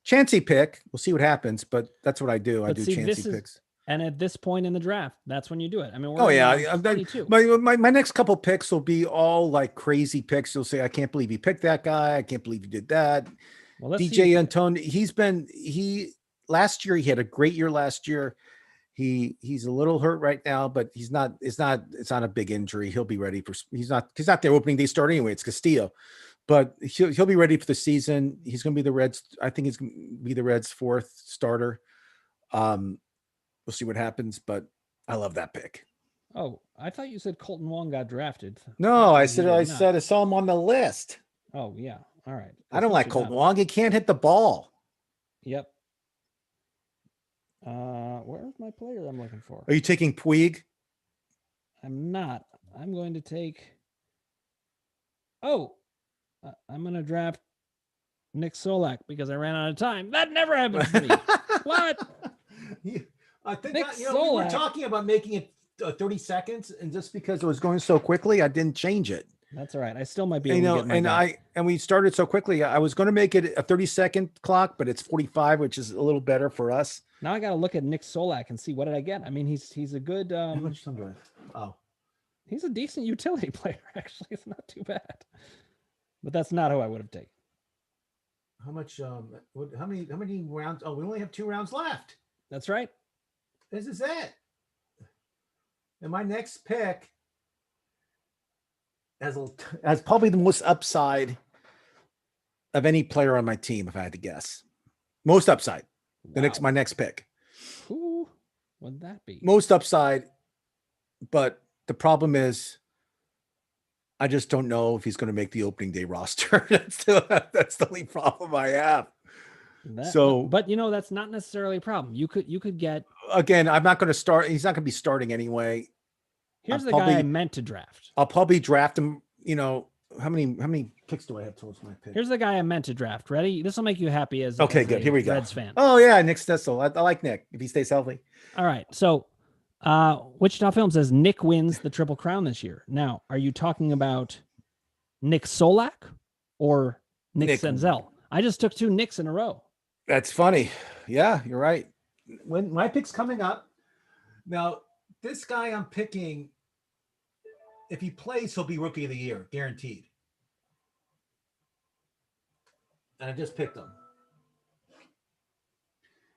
Chancey pick. We'll see what happens, but that's what I do. I do Chancey picks. And at this point in the draft, that's when you do it. I mean, my next couple picks will be all like crazy picks. You'll say, I can't believe you picked that guy. I can't believe you did that. Well, DJ Antone, last year, he had a great year last year. He's a little hurt right now, but it's not a big injury. He'll be ready he's not their opening day start anyway. It's Castillo, but he'll be ready for the season. He's going to be the Reds. I think he's going to be the Reds' fourth starter. We'll see what happens, but I love that pick. Oh, I thought you said Colton Wong got drafted. No, I said I saw him on the list. Oh yeah. All right. I don't like Colton Wong. He can't hit the ball. Yep. Where's my player I'm looking for? Are you taking Puig? I'm not. I'm going to take. I'm going to draft Nick Solak because I ran out of time. That never happens to me. What? I think we were talking about making it 30 seconds, and just because it was going so quickly, I didn't change it. That's all right. I still might be able to get my and we started so quickly. I was going to make it a 30-second clock, but it's 45, which is a little better for us. Now I got to look at Nick Solak and see, what did I get? I mean, he's a good. How much time do I have? Oh, he's a decent utility player. Actually, it's not too bad. But that's not who I would have taken. How much? How many rounds? Oh, we only have 2 rounds left. That's right. This is it. And my next pick has probably the most upside of any player on my team, if I had to guess. Most upside. Wow. My next pick. Ooh. would that be? Most upside, but the problem is I just don't know if he's going to make the opening day roster. That's the only problem I have. But that's not necessarily a problem. You could get, again, I'm not going to start. He's not going to be starting anyway. Here's the guy I meant to draft. I'll probably draft him. How many picks do I have towards my pick? Here's the guy I meant to draft. Ready? This will make you happy as okay, good. Here we go. Reds fan. Oh yeah, Nick Stessel. I like Nick if he stays healthy. All right. So, Wichita Film says Nick wins the Triple Crown this year. Now, are you talking about Nick Solak or Nick Senzel? I just took 2 Nicks in a row. That's funny. Yeah, you're right. When my pick's coming up, now this guy I'm picking, if he plays, he'll be Rookie of the Year, guaranteed. And I just picked him.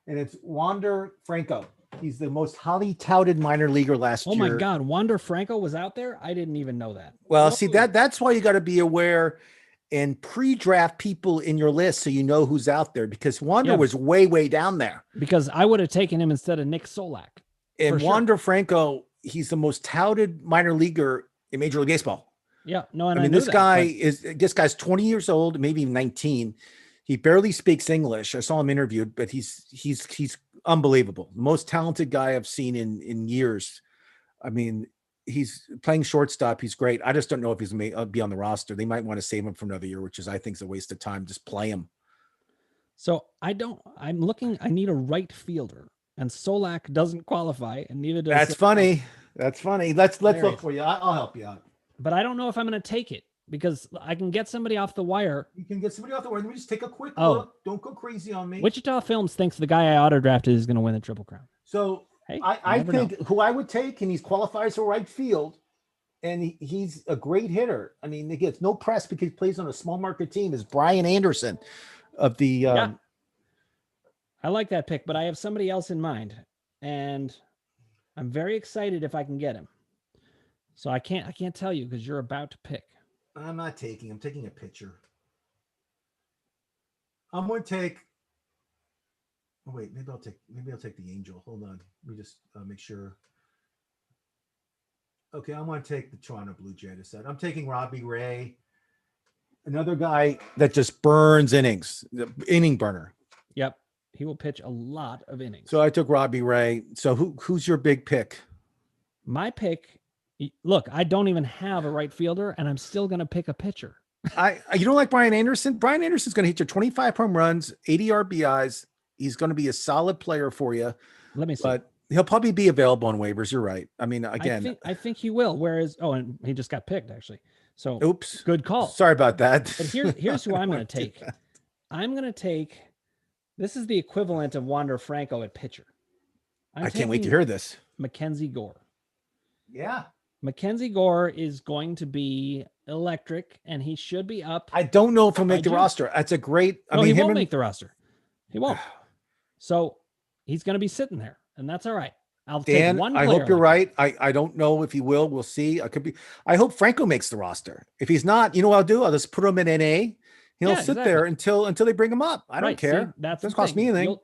And it's Wander Franco. He's the most highly touted minor leaguer last year. Oh my God, Wander Franco was out there? I didn't even know that. Well, see, that's why you got to be aware and pre-draft people in your list so you know who's out there, because Wander was way, way down there. Because I would have taken him instead of Nick Solak. And Wander Franco, he's the most touted minor leaguer in Major League Baseball. Yeah, no, and I mean, this guy's 20 years old, maybe 19. He barely speaks English. I saw him interviewed, but he's unbelievable. The most talented guy I've seen in years. I mean, he's playing shortstop. He's great. I just don't know if he's going to be on the roster. They might want to save him for another year, which I think is a waste of time. Just play him. So I need a right fielder, and Solak doesn't qualify, and neither does. That's funny. That's funny. Let's look for you. I'll help you out. But I don't know if I'm going to take it, because I can get somebody off the wire. You can get somebody off the wire. Let me just take a quick look. Don't go crazy on me. Wichita Films thinks the guy I auto-drafted is going to win the Triple Crown. So hey, I think who I would take, and he qualifies for right field, and he's a great hitter. I mean, he gets no press because he plays on a small market team, is Brian Anderson of the I like that pick, but I have somebody else in mind, and I'm very excited if I can get him. So I can't tell you because you're about to pick. I'm not taking. I'm taking a pitcher. I'm going to take. Oh wait, maybe I'll take the Angel. Hold on, let me just make sure. Okay, I'm going to take the Toronto Blue Jay to set. I'm taking Robbie Ray, another guy that just burns innings, the inning burner. Yep, he will pitch a lot of innings. So I took Robbie Ray. So who's your big pick? My pick. Look, I don't even have a right fielder, and I'm still going to pick a pitcher. You don't like Brian Anderson? Brian Anderson's going to hit you 25 home runs, 80 RBIs. He's going to be a solid player for you. Let me see. But he'll probably be available on waivers. You're right. I mean, again, I think he will. Whereas, and he just got picked actually. So, oops, good call. Sorry about that. But here's who I'm going to take. I'm going to take. This is the equivalent of Wander Franco at pitcher. I can't wait to hear this. Mackenzie Gore. Yeah. Mackenzie Gore is going to be electric, and he should be up. I don't know if he'll make the roster. That's a great. He won't make the roster. He won't. So he's going to be sitting there, and that's all right. I'll take one player. I hope you're right. I don't know if he will. We'll see. I hope Franco makes the roster. If he's not, you know what I'll do? I'll just put him in NA. He'll sit there until they bring him up. I don't care. See, that doesn't cost me anything.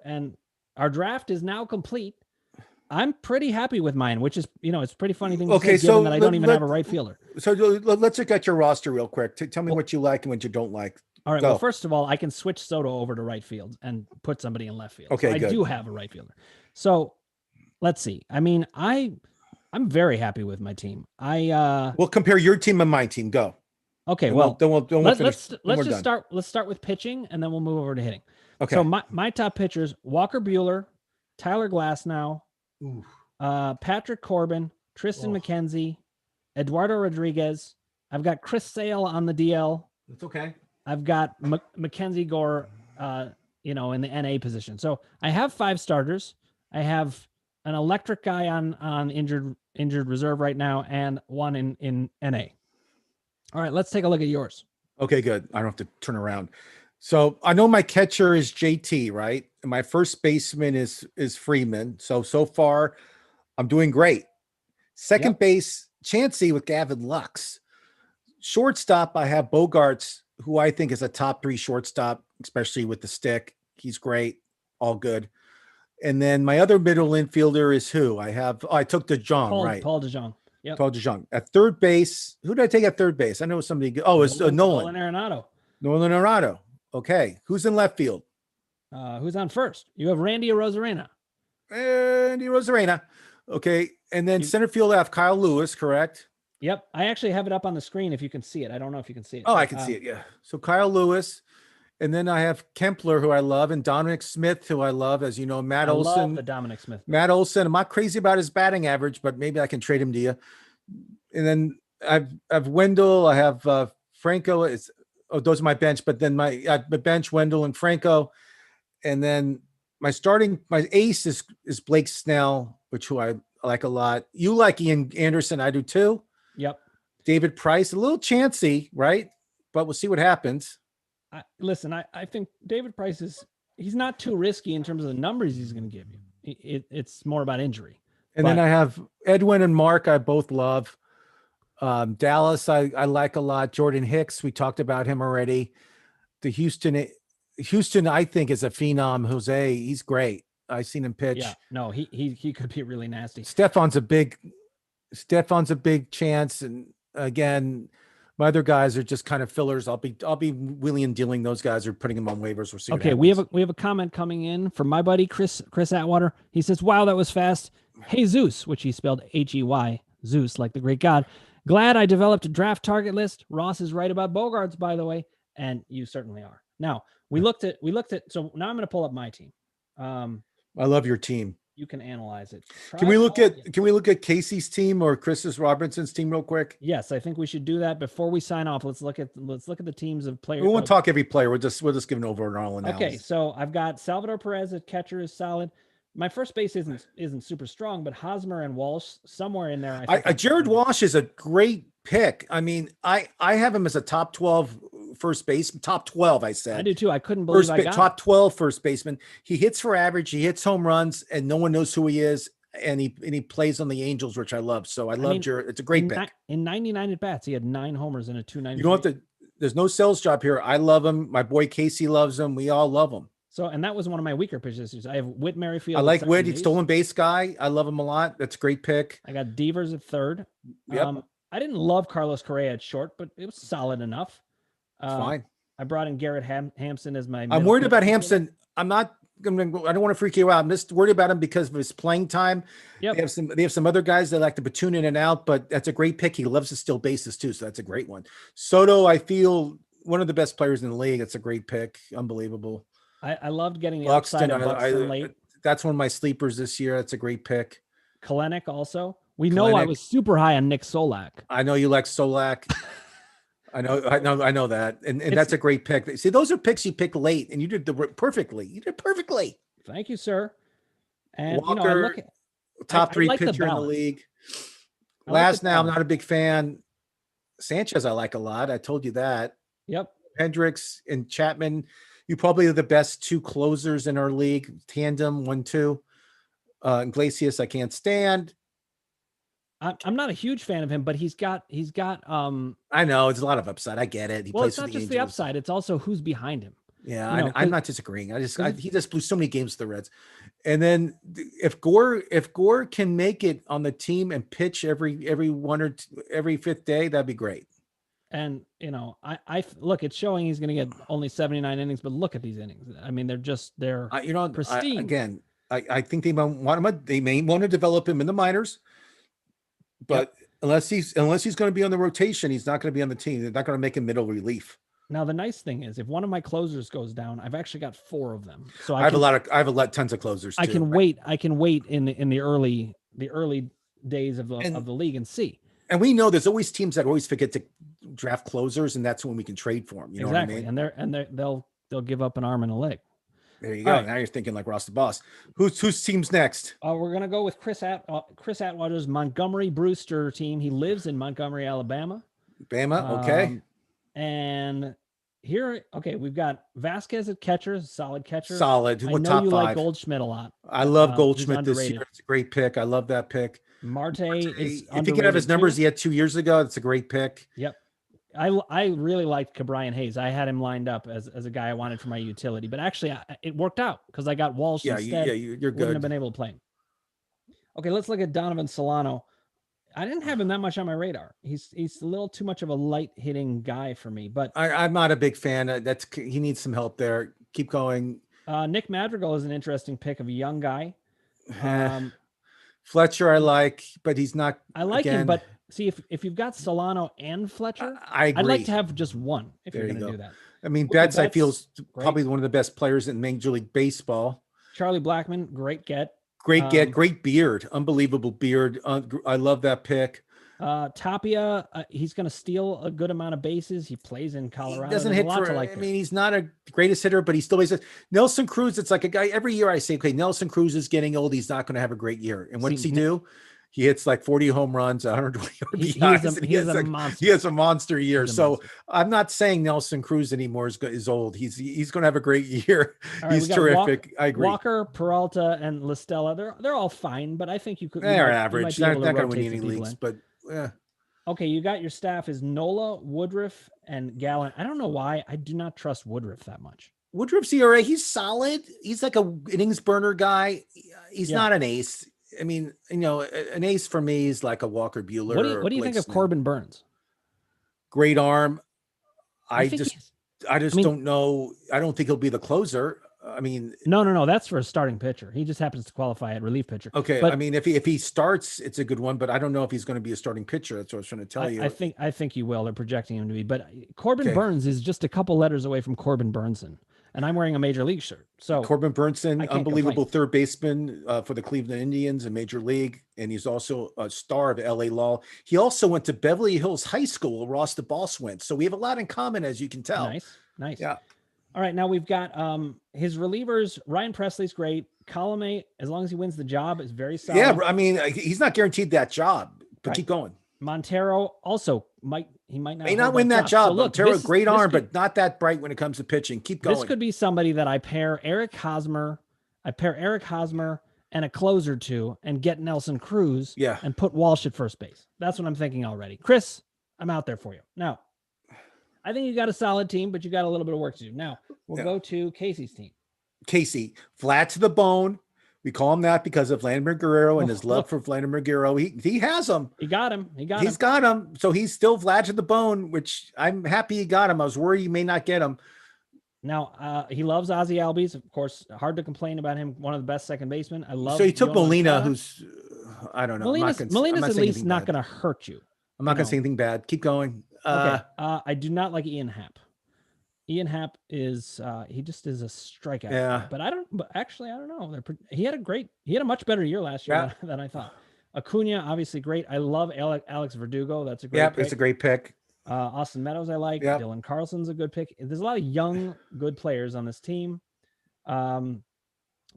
And our draft is now complete. I'm pretty happy with mine, which is, it's pretty funny thing to say, given that I don't even have a right fielder. So let's look at your roster real quick. Tell me what you like and what you don't like. All right. Go. Well, first of all, I can switch Soto over to right field and put somebody in left field. Okay, so I do have a right fielder. So let's see. I mean, I'm very happy with my team. We'll compare your team and my team. Go. Okay. Well, let's start with pitching, and then we'll move over to hitting. Okay. So my top pitchers: Walker Buehler, Tyler Glasnow, Patrick Corbin, Tristan McKenzie, Eduardo Rodriguez. I've got Chris Sale on the DL. That's okay. I've got Mackenzie Gore, in the NA position. So I have 5 starters. I have an electric guy on injured reserve right now, and one in NA. All right, let's take a look at yours. Okay, good. I don't have to turn around. So I know my catcher is JT, right? And my first baseman is Freeman. So far, I'm doing great. Second base, Chansey with Gavin Lux. Shortstop, I have Bogarts, who I think is a top 3 shortstop, especially with the stick. He's great. All good. And then my other middle infielder is who? I took DeJong, right? Paul DeJong. Yep. Paul DeJong. At third base, who did I take at third base? I know somebody. Oh, it's Nolan. Nolan Arenado. Nolan Arenado. Okay. Who's in left field? Who's on first? You have Randy Arozarena. Randy Arozarena. Okay. And then center field, I have Kyle Lewis, correct? Yep. I actually have it up on the screen if you can see it. I don't know if you can see it. Oh, I can see it. Yeah. So Kyle Lewis. And then I have Kempler, who I love, and Dominic Smith, who I love, as you know, Matt Olson. Love the Dominic Smith. Matt Olson. I'm not crazy about his batting average, but maybe I can trade him to you. And then I've Wendell. I have Franco. Those are my bench. But then my bench, Wendell and Franco. And then my ace is Blake Snell, who I like a lot. You like Ian Anderson. I do too. Yep. David Price, a little chancy, right? But we'll see what happens. Listen, I think David Price he's not too risky in terms of the numbers he's going to give you. It's more about injury. And then I have Edwin and Mark. I both love. Dallas, I like a lot. Jordan Hicks, we talked about him already. The Houston, I think, is a phenom. Jose, he's great. I've seen him pitch. Yeah, no, he could be really nasty. Stefan's a big chance, and again, my other guys are just kind of fillers. I'll be wheeling and dealing those guys or putting them on waivers. We'll see. Okay, we have a comment coming in from my buddy Chris Atwater. He says, "Wow, that was fast." Hey Zeus, which he spelled Hey, Zeus, like the great god. Glad I developed a draft target list. Ross is right about Bogarts, by the way, and you certainly are. Now we looked at. So now I'm going to pull up my team. I love your team. You can analyze it. Can we look at Kasey's team or Chris Robinson's team real quick? Yes, I think we should do that before we sign off. Let's look at the teams of players. We won't talk every player. We'll just give an overall analysis. Okay, so I've got Salvador Perez at catcher is solid. My first base isn't super strong, but Hosmer and Walsh somewhere in there. Jared Walsh is a great pick. I mean, I have him as a top 12 first baseman, top 12. I said I do too. I couldn't believe I got top 12 first baseman. He hits for average. He hits home runs, and no one knows who he is. And he plays on the Angels, which I love. So Jared. It's a great pick. In 99 at bats, he had 9 homers and a 290. You don't have to. There's no sales job here. I love him. My boy Kasey loves him. We all love him. So, and that was one of my weaker positions. I have Whit Merrifield. I like Whit. He's stolen base guy. I love him a lot. That's a great pick. I got Devers at third. Yep. I didn't love Carlos Correa at short, but it was solid enough. Fine. I brought in Garrett Hampson as my. I'm worried about Hampson. I don't want to freak you out. I'm just worried about him because of his playing time. Yep. They have some other guys that like to platoon in and out, but that's a great pick. He loves to steal bases too, so that's a great one. Soto, I feel one of the best players in the league. It's a great pick. Unbelievable. I loved getting the upside of Buxton late. That's one of my sleepers this year. That's a great pick. Kalenic also. We know I was super high on Nick Solak. I know you like Solak. I know that. And that's a great pick. See, those are picks you pick late, and you did perfectly. You did perfectly. Thank you, sir. And Walker, top 3 pitcher in the league. I'm not a big fan. Sanchez, I like a lot. I told you that. Yep. Hendricks and Chapman, you probably are the best 2 closers in our league. Tandem 1-2. Iglesias, I can't stand. I'm not a huge fan of him, but he's got. I know it's a lot of upside. I get it. It's not just the upside; it's also who's behind him. Yeah, I'm not disagreeing. He just blew so many games to the Reds. And then if Gore can make it on the team and pitch every 5th day, that'd be great. And I look, it's showing he's going to get only 79 innings, but look at these innings. I mean, they're pristine. I think they may want to develop him in the minors, but unless he's going to be on the rotation, he's not going to be on the team. They're not going to make him middle relief. Now, the nice thing is, if one of my closers goes down, I've actually got 4 of them. So I have tons of closers. Too. I can wait in the early days of the league and see. And we know there's always teams that always forget to draft closers, and that's when we can trade for them. You know exactly. what I mean? And they'll give up an arm and a leg. There you go. Right. Now you're thinking like Ross the Boss. Whose team's next? We're gonna go with Chris Atwater's Montgomery Brewster team. He lives in Montgomery, Alabama. Okay. And here, we've got Vasquez at catcher, solid catcher. Solid. I know you like Goldschmidt a lot. I love Goldschmidt this year. It's a great pick. I love that pick. Marte is if you can have his numbers he had 2 years ago, it's a great pick. Yep. I really liked Cabrian Hayes. I had him lined up as a guy I wanted for my utility, but actually it worked out because I got Walsh instead. You're good. Wouldn't have been able to play him. Okay, let's look at Donovan Solano. I didn't have him that much on my radar. He's a little too much of a light hitting guy for me, but I'm not a big fan. He needs some help there. Keep going. Nick Madrigal is an interesting pick of a young guy. Fletcher, I like, but he's not. I like him, but see, if you've got Solano and Fletcher, I agree. I'd like to have just one if you're going to do that. I mean, Betts, I feel, is probably one of the best players in Major League Baseball. Charlie Blackmon, great get. Great beard, unbelievable beard. I love that pick. Tapia, he's going to steal a good amount of bases. He plays in Colorado. He doesn't hit for. I mean, he's not a greatest hitter, but he still plays. Nelson Cruz, it's like a guy. Every year I say, okay, Nelson Cruz is getting old. He's not going to have a great year. And what does he do? He hits like 40 home runs, 120 RBIs. He has a monster year. So I'm not saying Nelson Cruz anymore is old. He's going to have a great year. Right, he's terrific. I agree. Walker, Peralta, and Listella, they're all fine, but I think you could. They're average. They're not going to win any leagues, but yeah. Okay, you got your staff is Nola, Woodruff, and Gallen. I don't know why I do not trust Woodruff that much. Woodruff's ERA, he's solid. He's like a innings burner guy. He's not an ace. I mean, an ace for me is like a Walker Buehler. What do you think of Corbin Burns? Great arm. I just don't know. I don't think he'll be the closer. I mean, no. That's for a starting pitcher. He just happens to qualify at relief pitcher. Okay, but I mean, if he starts, it's a good one. But I don't know if he's going to be a starting pitcher. That's what I was trying to tell you. I think he will. They're projecting him to be. But Corbin Burns is just a couple letters away from Corbin Burnson, and I'm wearing a major league shirt. So Corbin Burnson, unbelievable third baseman for the Cleveland Indians in Major League, and he's also a star of LA Law. He also went to Beverly Hills High School, where Ross DeBoss went. So we have a lot in common, as you can tell. Nice. Yeah. All right, now we've got his relievers. Ryan Presley's great. Colomé, as long as he wins the job, is very solid. Yeah, I mean, he's not guaranteed that job, but keep going. Montero also may not win that job. So look, Montero, great arm, but not that bright when it comes to pitching. Keep going. This could be somebody that I pair Eric Hosmer and a closer to, and get Nelson Cruz. And put Walsh at first base. That's what I'm thinking already. Chris, I'm out there for you now. I think you got a solid team, but you got a little bit of work to do. Now we'll go to Kasey's team. Kasey, flat to the bone. We call him that because of Vladimir Guerrero and his love for Vladimir Guerrero. He has him. He got him. He's got him. So he's still flat to the bone, which I'm happy he got him. I was worried he may not get him. Now he loves Ozzy Albies, of course. Hard to complain about him. One of the best second basemen. I love. So he took Molina, who's I don't know. Molina's at least not going to hurt you. I'm not going to say anything bad. Keep going. Okay. I do not like Ian Happ. Ian Happ is he just is a strikeout. Yeah. But I don't know. He had a much better year last year than I thought. Acuna, obviously great. I love Alex Verdugo. That's a great pick. It's a great pick. Austin Meadows, I like. Dylan Carlson's a good pick. There's a lot of young, good players on this team. Not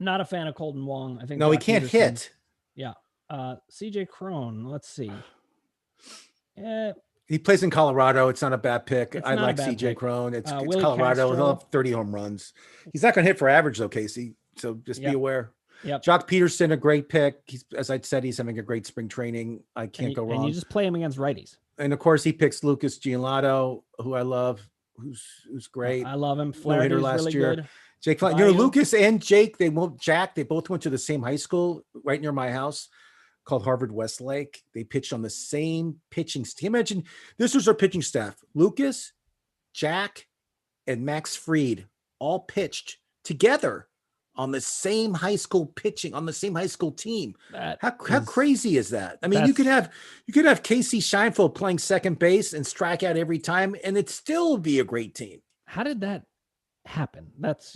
a fan of Colton Wong. I think he can't hit. Yeah. CJ Crone, let's see. He plays in Colorado. It's not a bad pick. I like CJ Crone. It's Colorado. He'll have 30 home runs. He's not going to hit for average though, Kasey. So just be aware. Yep. Jock Peterson, a great pick. As I said, he's having a great spring training. I can't go wrong. And you just play him against righties. And of course, he picks Lucas Giolito, who I love, who's great. I love him. Flaherty last really year. Good. Jake, Lucas and Jake, they both went to the same high school right near my house, called Harvard Westlake. They pitched on the same pitching staff. Imagine this was our pitching staff. Lucas, Jack, and Max Fried all pitched together on the same high school team. How crazy is that? I mean, you could have Kasey Scheinfeld playing second base and strike out every time, and it'd still be a great team. How did that happen? That's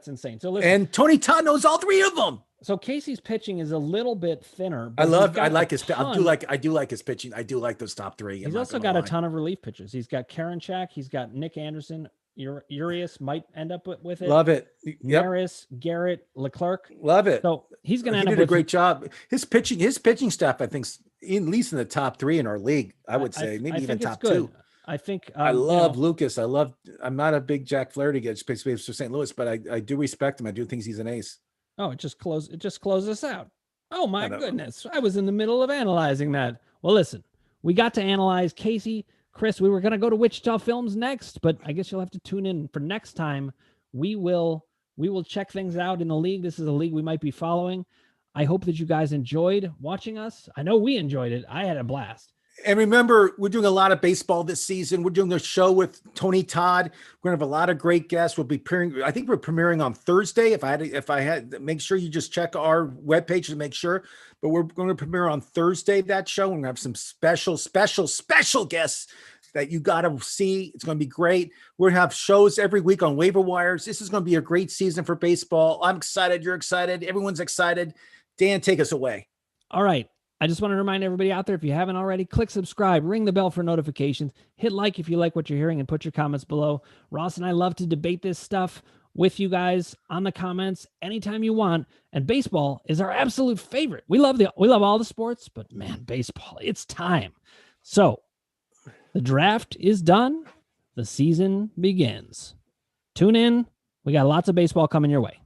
insane. So listen, and Tony Todd knows all three of them. So Kasey's pitching is a little bit thinner. I like his pitching. I do like those top three. He's also got a ton of relief pitchers. He's got Karinchak. He's got Nick Anderson. Urias might end up with it. Love it. Maris, Garrett, Leclerc. Love it. So he's going to end up with a great job. His pitching staff, I think, at least in the top three in our league. I would say maybe even top two. I think I love Lucas. I'm not a big Jack Flaherty guy, especially for St. Louis, but I do respect him. I do think he's an ace. Oh, it just closed us out. Oh my goodness. I was in the middle of analyzing that. Well, listen, we got to analyze Kasey, Chris, we were going to go to Wichita Films next, but I guess you'll have to tune in for next time. We will check things out in the league. This is a league we might be following. I hope that you guys enjoyed watching us. I know we enjoyed it. I had a blast. And remember, we're doing a lot of baseball this season. We're doing a show with Tony Todd. We're gonna have a lot of great guests. We'll be premiering. I think we're premiering on Thursday. If I had, make sure you just check our webpage to make sure. But we're going to premiere on Thursday that show. We're gonna have some special guests that you got to see. It's going to be great. We're going to have shows every week on waiver wires. This is going to be a great season for baseball. I'm excited. You're excited. Everyone's excited. Dan, take us away. All right. I just want to remind everybody out there, if you haven't already, click subscribe, ring the bell for notifications, hit like if you like what you're hearing, and put your comments below. Ross and I love to debate this stuff with you guys on the comments anytime you want. And baseball is our absolute favorite. We love all the sports, but man, baseball, it's time. So the draft is done. The season begins. Tune in. We got lots of baseball coming your way.